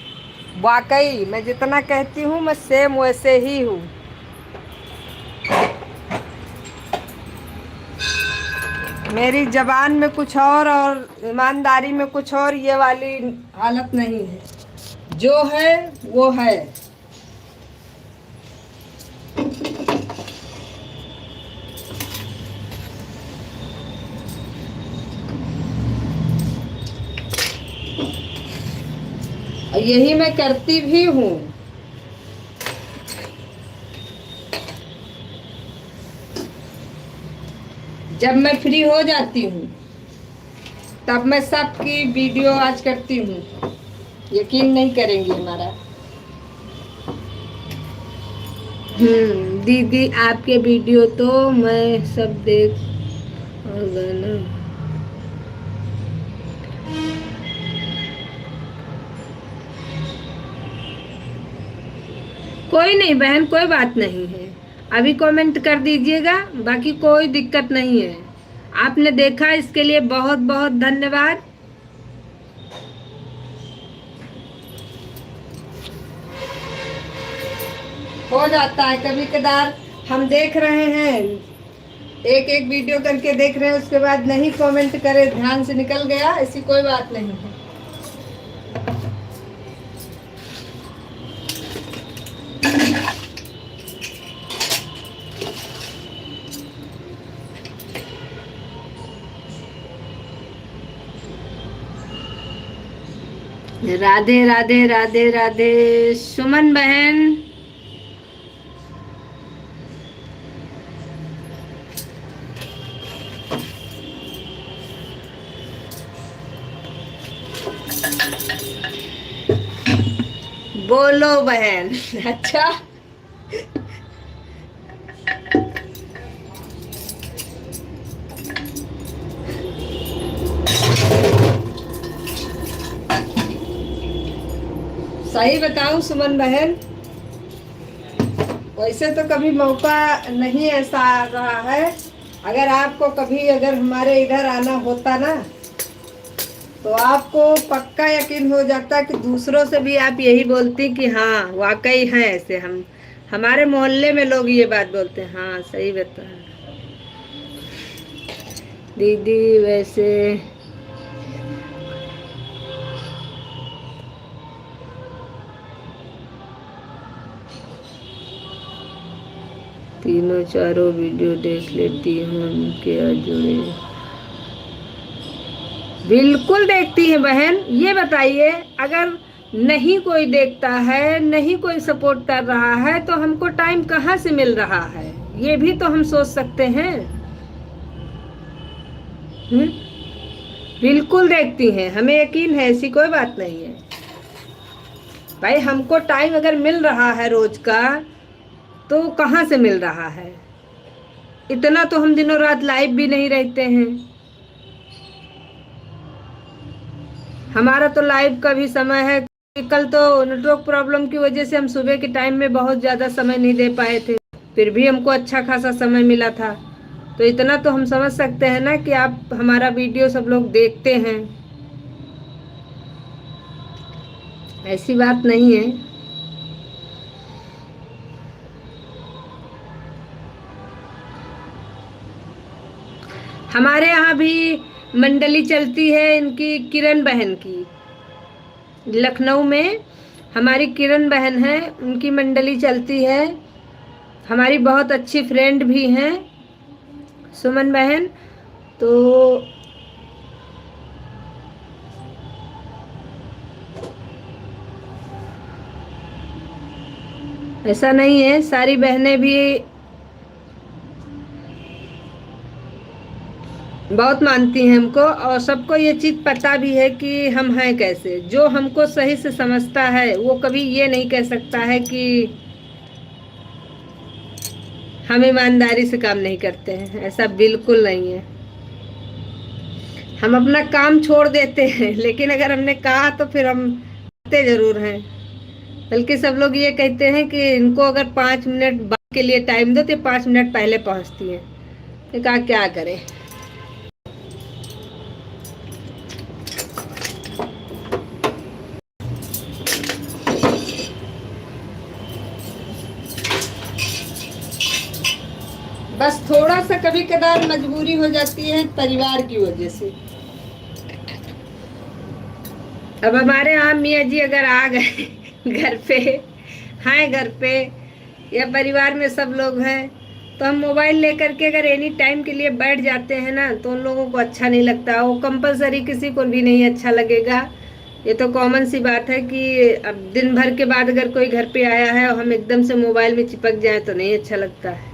वाकई मैं जितना कहती हूँ मैं सेम वैसे ही हूँ। मेरी जबान में कुछ और ईमानदारी में कुछ और, ये वाली हालत नहीं है। जो है वो है। और यही मैं करती भी हूँ। जब मैं फ्री हो जाती हूँ तब मैं सबकी वीडियो आज करती हूँ। यकीन नहीं करेंगी हमारा। दीदी आपके वीडियो तो मैं सब देख और गाना। कोई नहीं बहन, कोई बात नहीं है। अभी कमेंट कर दीजिएगा, बाकी कोई दिक्कत नहीं है। आपने देखा इसके लिए बहुत बहुत धन्यवाद। हो जाता है कभी कदार, हम देख रहे हैं, एक एक वीडियो करके देख रहे हैं, उसके बाद नहीं कमेंट करे, ध्यान से निकल गया, ऐसी कोई बात नहीं है। राधे राधे राधे राधे सुमन बहन। बोलो बहन। अच्छा सही बताऊं सुमन बहन, वैसे तो कभी मौका नहीं ऐसा आ रहा है। अगर आपको कभी अगर हमारे इधर आना होता ना, तो आपको पक्का यकीन हो जाता कि दूसरों से भी आप यही बोलती कि हाँ वाकई है ऐसे। हम हमारे मोहल्ले में लोग ये बात बोलते हैं। हाँ सही बता दीदी। वैसे तीनों चारों वीडियो देख लेती हूँ, क्या जुड़े? बिल्कुल देखती हैं बहन। ये बताइए, अगर नहीं कोई देखता है, नहीं कोई सपोर्ट कर रहा है, तो हमको टाइम कहाँ से मिल रहा है? ये भी तो हम सोच सकते हैं। बिल्कुल देखती हैं, हमें यकीन है, ऐसी कोई बात नहीं है भाई। हमको टाइम अगर मिल रहा है रोज का, तो कहाँ से मिल रहा है? इतना तो हम दिनों रात लाइव भी नहीं रहते हैं। हमारा तो लाइव का भी समय है। कल तो नेटवर्क प्रॉब्लम की वजह से हम सुबह के टाइम में बहुत ज़्यादा समय नहीं दे पाए थे, फिर भी हमको अच्छा खासा समय मिला था। तो इतना तो हम समझ सकते हैं ना कि आप हमारा वीडियो सब लोग देखते हैं, ऐसी बात नहीं है। हमारे यहाँ भी मंडली चलती है इनकी, किरण बहन की। लखनऊ में हमारी किरण बहन है, उनकी मंडली चलती है। हमारी बहुत अच्छी फ्रेंड भी हैं सुमन बहन। तो ऐसा नहीं है, सारी बहनें भी बहुत मानती हैं हमको, और सबको ये चीज़ पता भी है कि हम हैं कैसे। जो हमको सही से समझता है वो कभी ये नहीं कह सकता है कि हम ईमानदारी से काम नहीं करते हैं। ऐसा बिल्कुल नहीं है। हम अपना काम छोड़ देते हैं, लेकिन अगर हमने कहा तो फिर हम करते जरूर हैं। बल्कि सब लोग ये कहते हैं कि इनको अगर 5 मिनट बाद के लिए टाइम दो तो 5 मिनट पहले पहुंचती है। तो कहा क्या करें। बस थोड़ा सा कभी कदार मजबूरी हो जाती है परिवार की वजह से। अब हमारे यहाँ मियाँ जी अगर आ गए घर पे, हैं घर पे, या परिवार में सब लोग हैं, तो हम मोबाइल लेकर के अगर एनी टाइम के लिए बैठ जाते हैं ना, तो उन लोगों को अच्छा नहीं लगता। वो कंपलसरी किसी को भी नहीं अच्छा लगेगा। ये तो कॉमन सी बात है कि अब दिन भर के बाद अगर कोई घर पे आया है और हम एकदम से मोबाइल में चिपक जाए तो नहीं अच्छा लगता है।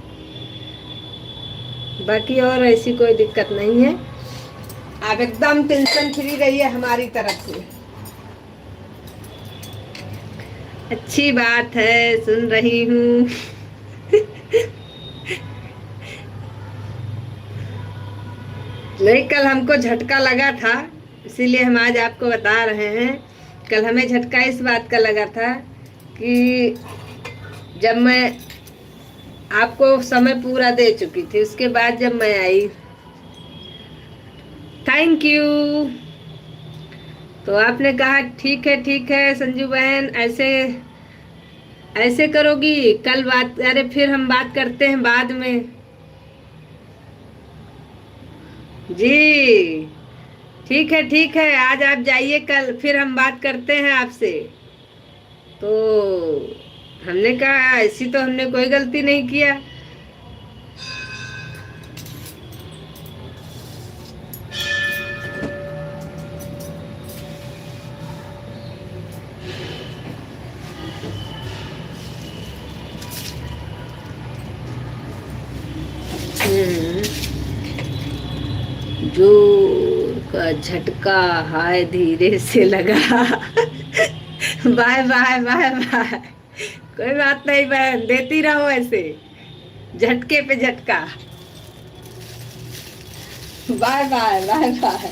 बाकी और ऐसी कोई दिक्कत नहीं है, आप एकदम टेंशन फ्री रहिए हमारी तरफ से। अच्छी बात है, सुन रही हूँ। नहीं, कल हमको झटका लगा था, इसीलिए हम आज आपको बता रहे हैं। कल हमें झटका इस बात का लगा था कि जब मैं आपको समय पूरा दे चुकी थी, उसके बाद जब मैं आई, थैंक यू, तो आपने कहा ठीक है संजू बहन, ऐसे ऐसे करोगी, कल बात, अरे फिर हम बात करते हैं बाद में। जी ठीक है, आज आप जाइए, कल फिर हम बात करते हैं आपसे। तो हमने कहा ऐसी तो हमने कोई गलती नहीं किया। जोर का झटका हाय धीरे से लगा। बाय बाय बाय बाय, कोई बात नहीं बहन, देती रहो ऐसे झटके पे झटका। Bye bye bye bye.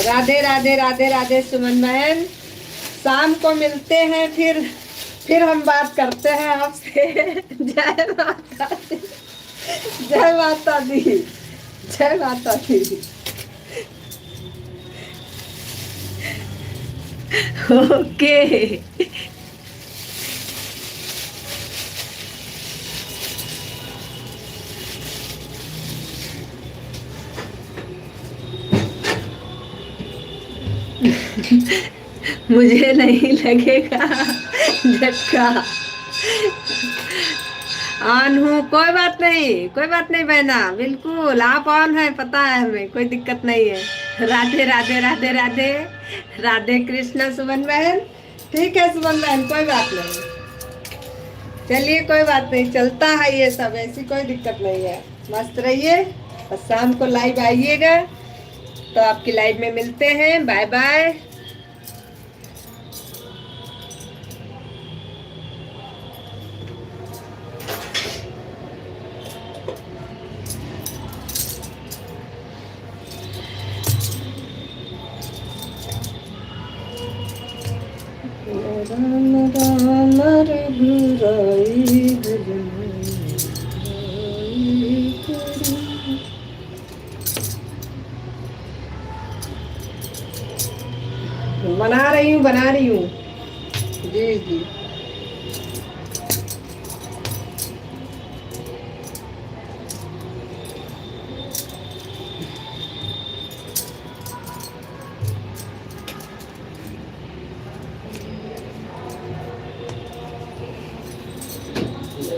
Radhe Radhe Radhe Radhe Suman बहन, शाम को मिलते हैं, फिर हम बात करते हैं आपसे। जय माता दी, जय माता दी, जय माता दी। ओके। मुझे नहीं लगेगा झटका, ऑन हूँ, कोई बात नहीं बहना, बिल्कुल आप ऑन है, पता है हमें, कोई दिक्कत नहीं है। राधे राधे राधे राधे राधे कृष्णा सुमन बहन। ठीक है सुमन बहन, कोई बात नहीं, चलिए कोई बात नहीं, चलता है ये सब, ऐसी कोई दिक्कत नहीं है। मस्त रहिए, बस शाम को लाइव आइएगा, तो आपकी लाइव में मिलते हैं। Bye bye. राम राम रघुराई बना रही हूँ। जी जी।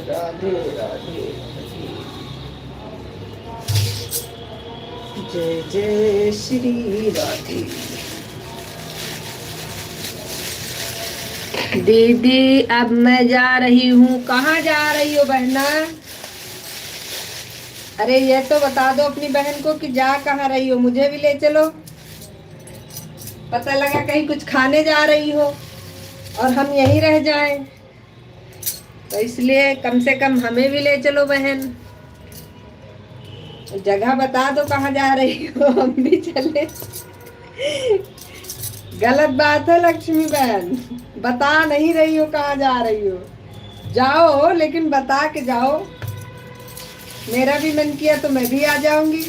राधे राधे, जय जय श्री राधे। दीदी अब मैं जा रही हूँ। कहाँ जा रही हो बहना? अरे ये तो बता दो अपनी बहन को कि जा कहाँ रही हो, मुझे भी ले चलो। पता लगा कहीं कुछ खाने जा रही हो और हम यहीं रह जाएं, तो इसलिए कम से कम हमें भी ले चलो बहन। जगह बता दो कहाँ जा रही हो, हम भी चले। गलत बात है लक्ष्मी बहन, बता नहीं रही हो कहाँ जा रही हो। जाओ लेकिन बता के जाओ, मेरा भी मन किया तो मैं भी आ जाऊंगी।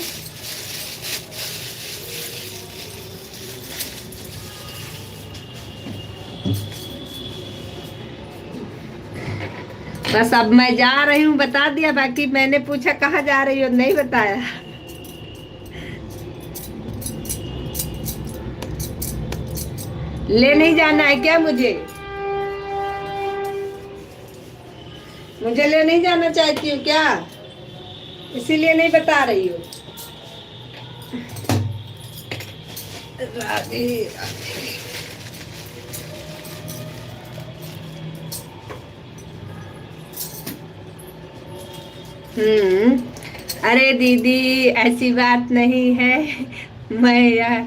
बस अब मैं जा रही हूँ बता दिया, बाकी मैंने पूछा कहाँ जा रही हो, नहीं बताया। ले नहीं जाना है क्या मुझे? मुझे ले नहीं जाना चाहती हूँ क्या, इसीलिए नहीं बता रही हो? राधे राधे। अरे दीदी ऐसी बात नहीं है, मैं यार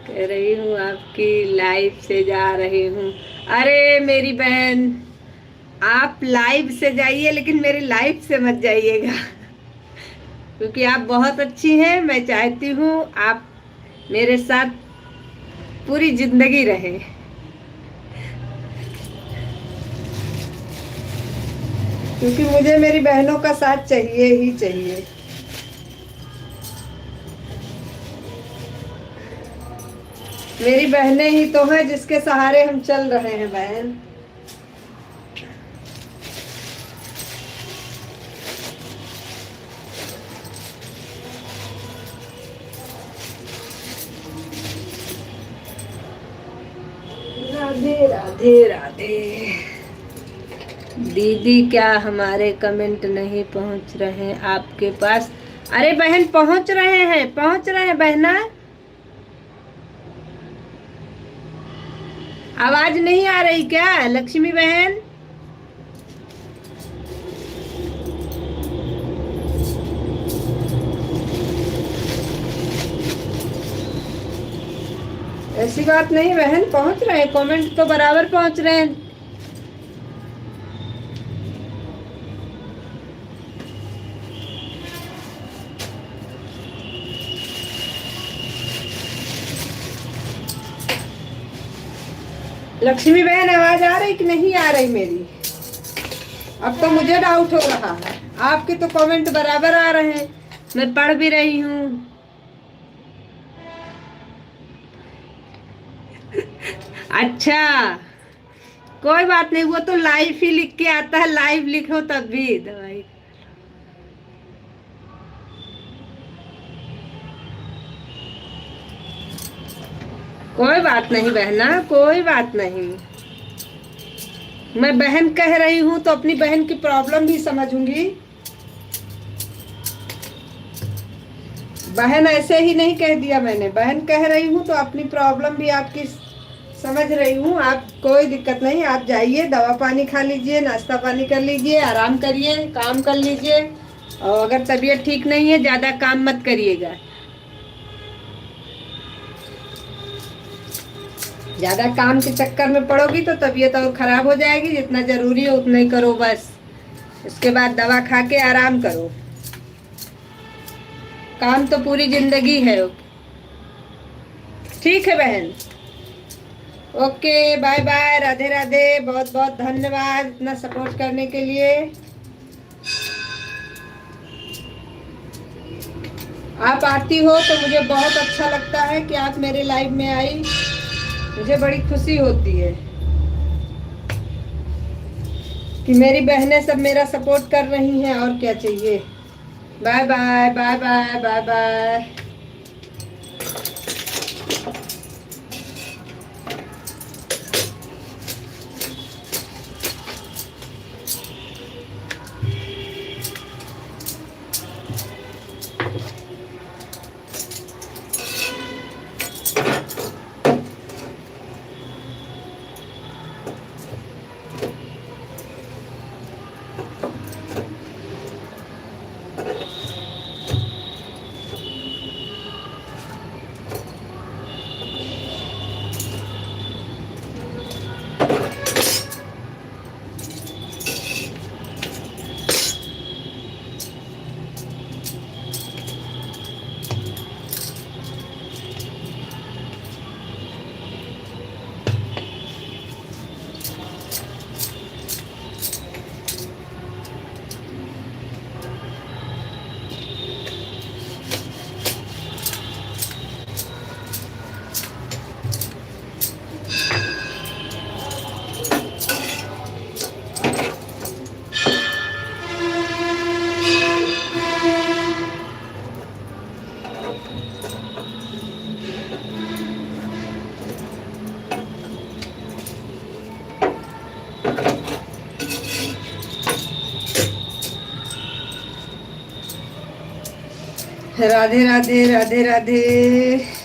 कह रही हूँ आपकी लाइफ से जा रही हूँ। अरे मेरी बहन, आप लाइव से जाइए लेकिन मेरी लाइफ से मत जाइएगा, क्योंकि आप बहुत अच्छी हैं। मैं चाहती हूँ आप मेरे साथ पूरी जिंदगी रहे, क्योंकि मुझे मेरी बहनों का साथ चाहिए ही चाहिए। मेरी बहनें ही तो हैं जिसके सहारे हम चल रहे हैं बहन। राधे राधे राधे। दीदी क्या हमारे कमेंट नहीं पहुंच रहे आपके पास? अरे बहन पहुंच रहे हैं बहना। आवाज नहीं आ रही क्या लक्ष्मी बहन? ऐसी बात नहीं बहन, पहुंच रहे हैं, कमेंट तो बराबर पहुंच रहे हैं। लक्ष्मी बहन आवाज आ रही कि नहीं आ रही मेरी? अब तो मुझे डाउट हो रहा है, आपके तो कमेंट बराबर आ रहे हैं, मैं पढ़ भी रही हूँ। अच्छा कोई बात नहीं, वो तो लाइव ही लिख के आता है, लाइव लिखो तब भी दवाई। कोई बात नहीं बहना, कोई बात नहीं। मैं बहन कह रही हूँ तो अपनी बहन की प्रॉब्लम भी समझूंगी। बहन ऐसे ही नहीं कह दिया मैंने, बहन कह रही हूँ तो अपनी प्रॉब्लम भी आपकी समझ रही हूँ। आप कोई दिक्कत नहीं, आप जाइए दवा पानी खा लीजिए, नाश्ता पानी कर लीजिए, आराम करिए, काम कर लीजिए, और अगर तबीयत ठीक नहीं है ज्यादा काम मत करिएगा। ज्यादा काम के चक्कर में पड़ोगी तो तबीयत और खराब हो जाएगी। जितना जरूरी हो उतना ही करो बस, उसके बाद दवा खा के आराम करो। काम तो पूरी जिंदगी है। ठीक है बहन, okay bye bye, Radhe Radhe. बहुत बहुत धन्यवाद इतना सपोर्ट करने के लिए। आप आती हो तो मुझे बहुत अच्छा लगता है कि आप मेरे लाइव में आई, मुझे बड़ी खुशी होती है कि मेरी बहनें सब मेरा सपोर्ट कर रही हैं, और क्या चाहिए। Bye bye bye bye bye bye. Radhe Radhe Radhe Radhe.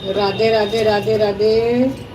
Radhe Radhe Radhe Radhe.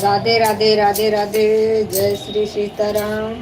Radhe Radhe Radhe Radhe. जय श्री सीताराम।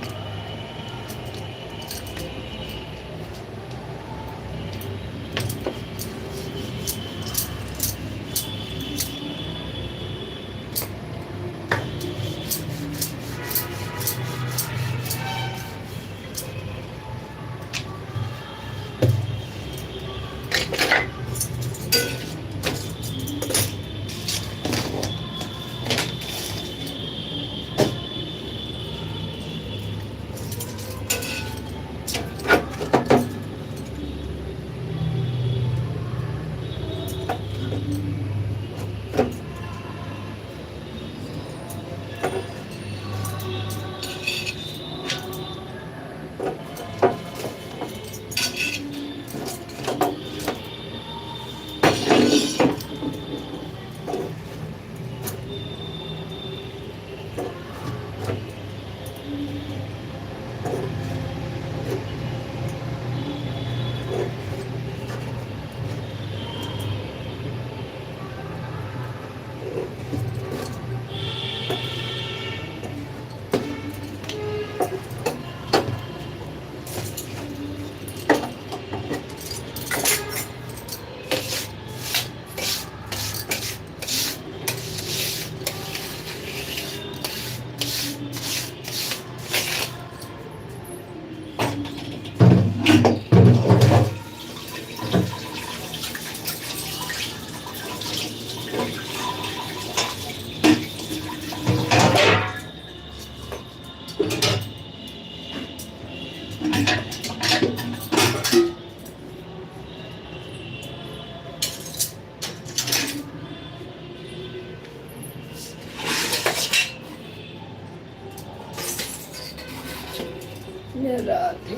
राधे।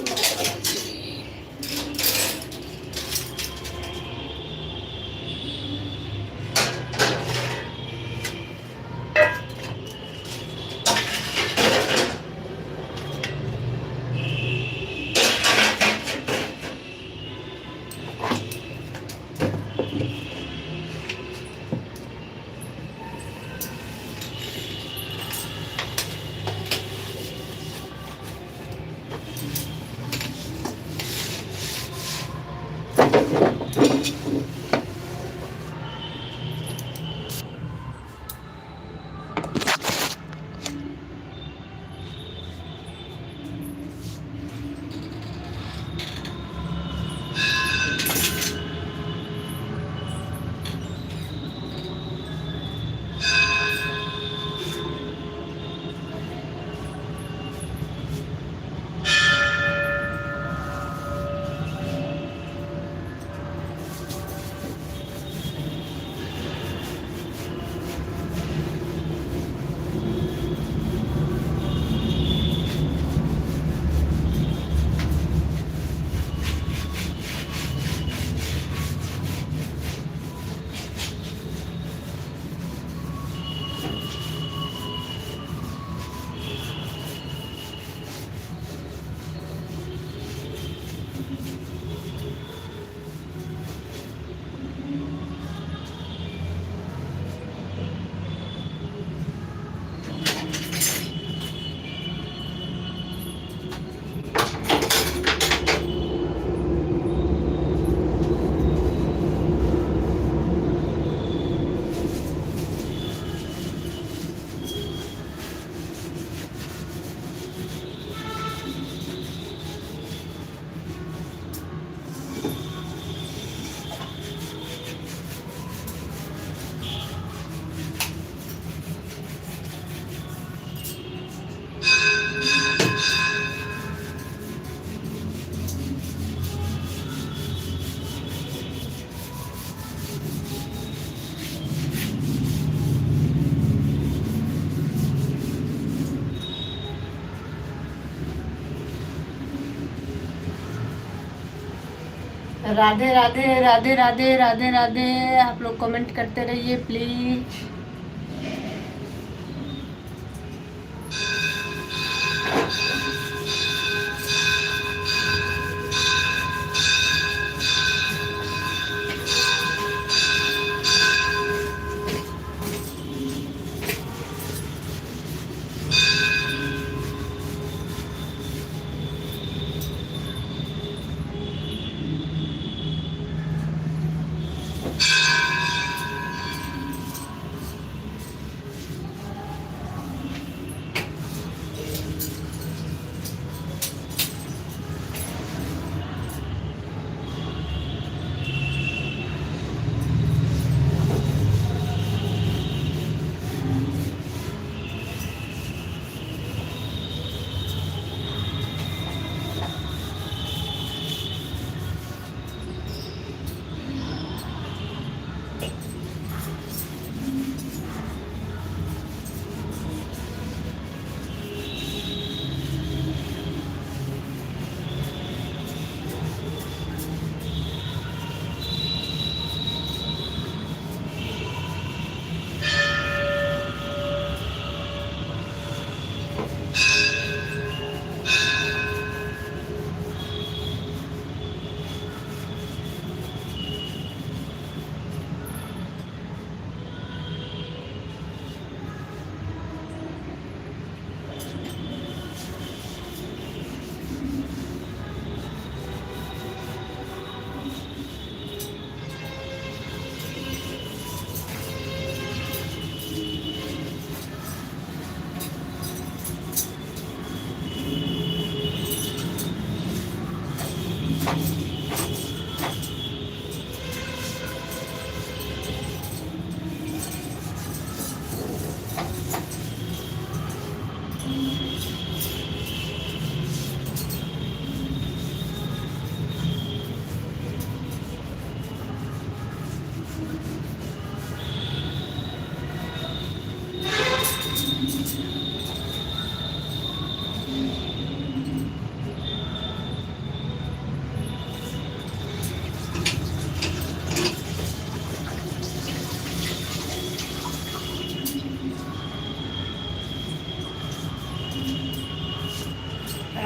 राधे राधे राधे राधे राधे राधे। आप लोग कमेंट करते रहिए प्लीज।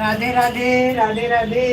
राधे राधे राधे राधे।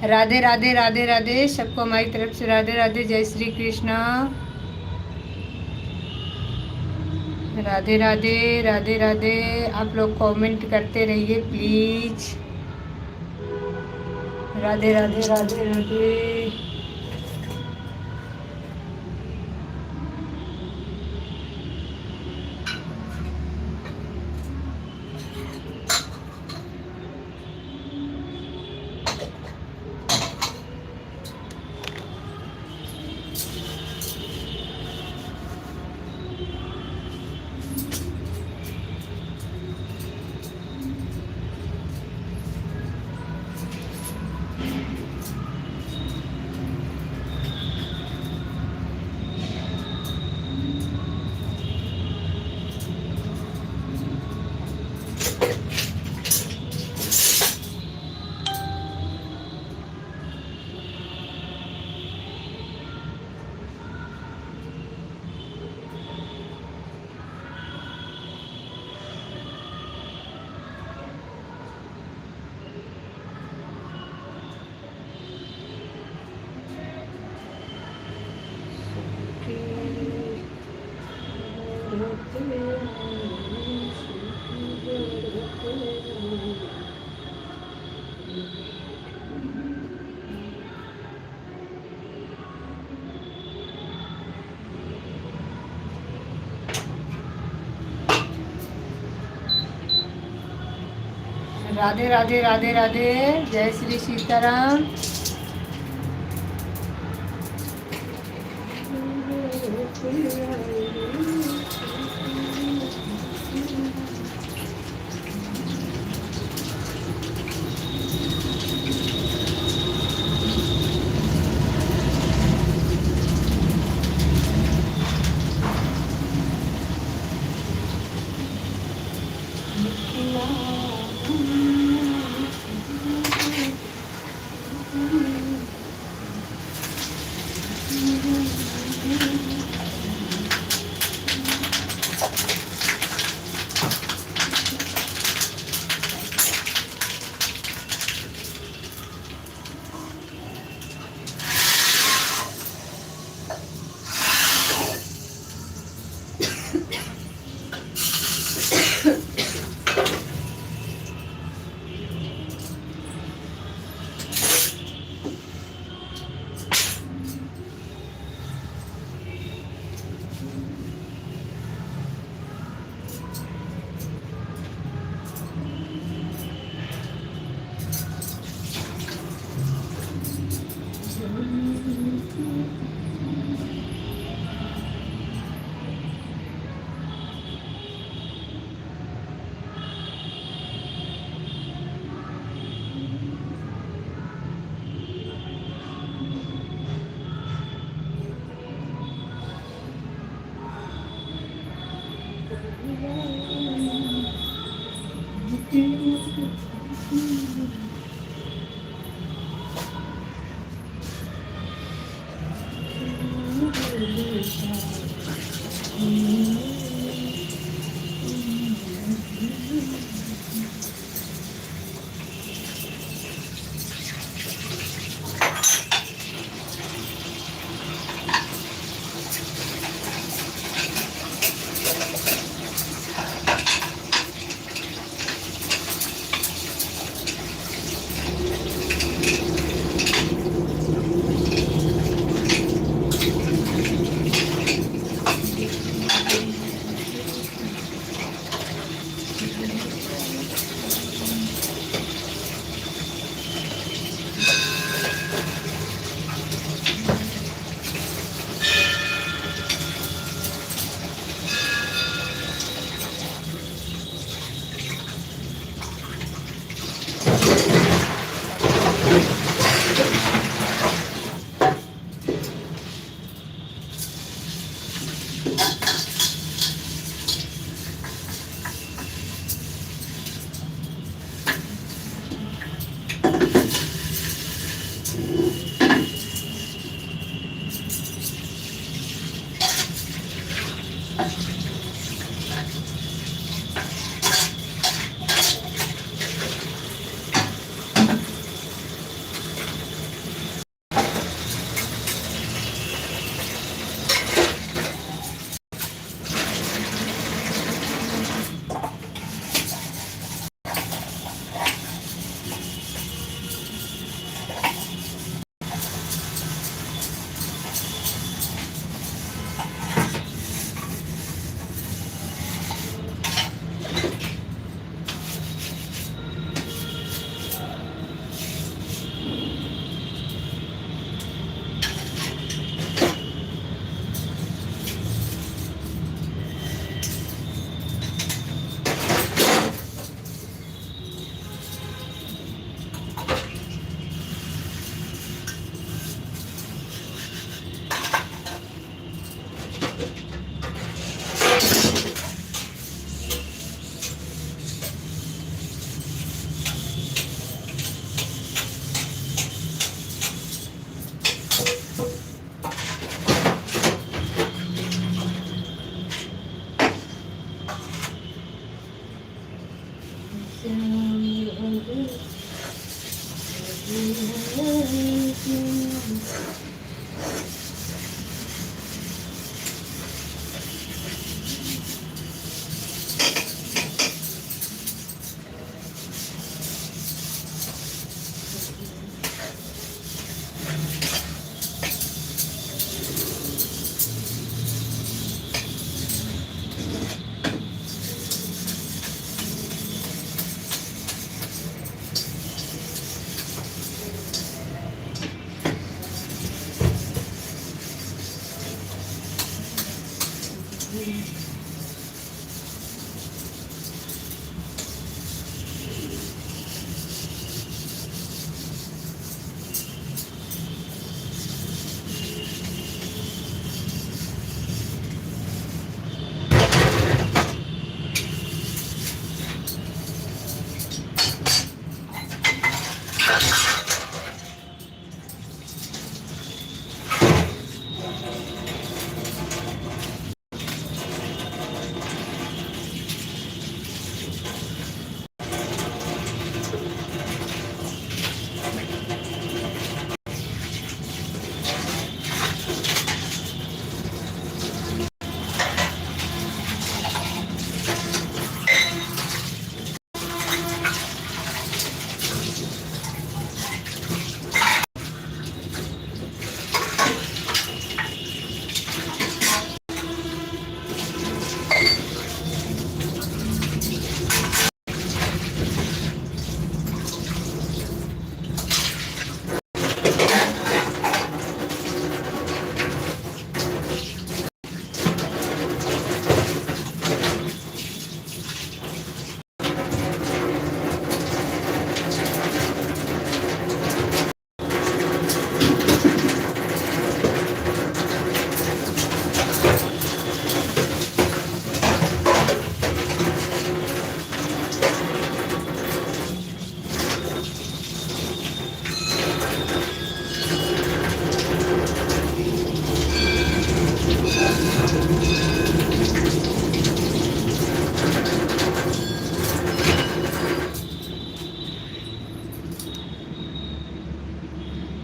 राधे राधे राधे राधे, सबको हमारी तरफ से राधे राधे, जय श्री कृष्णा। राधे राधे राधे राधे। आप लोग कमेंट करते रहिए प्लीज। राधे राधे राधे राधे। राधे राधे राधे राधे, जय श्री सीताराम।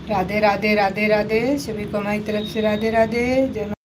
राधे राधे राधे राधे, सभी को हमारी तरफ से राधे राधे। जय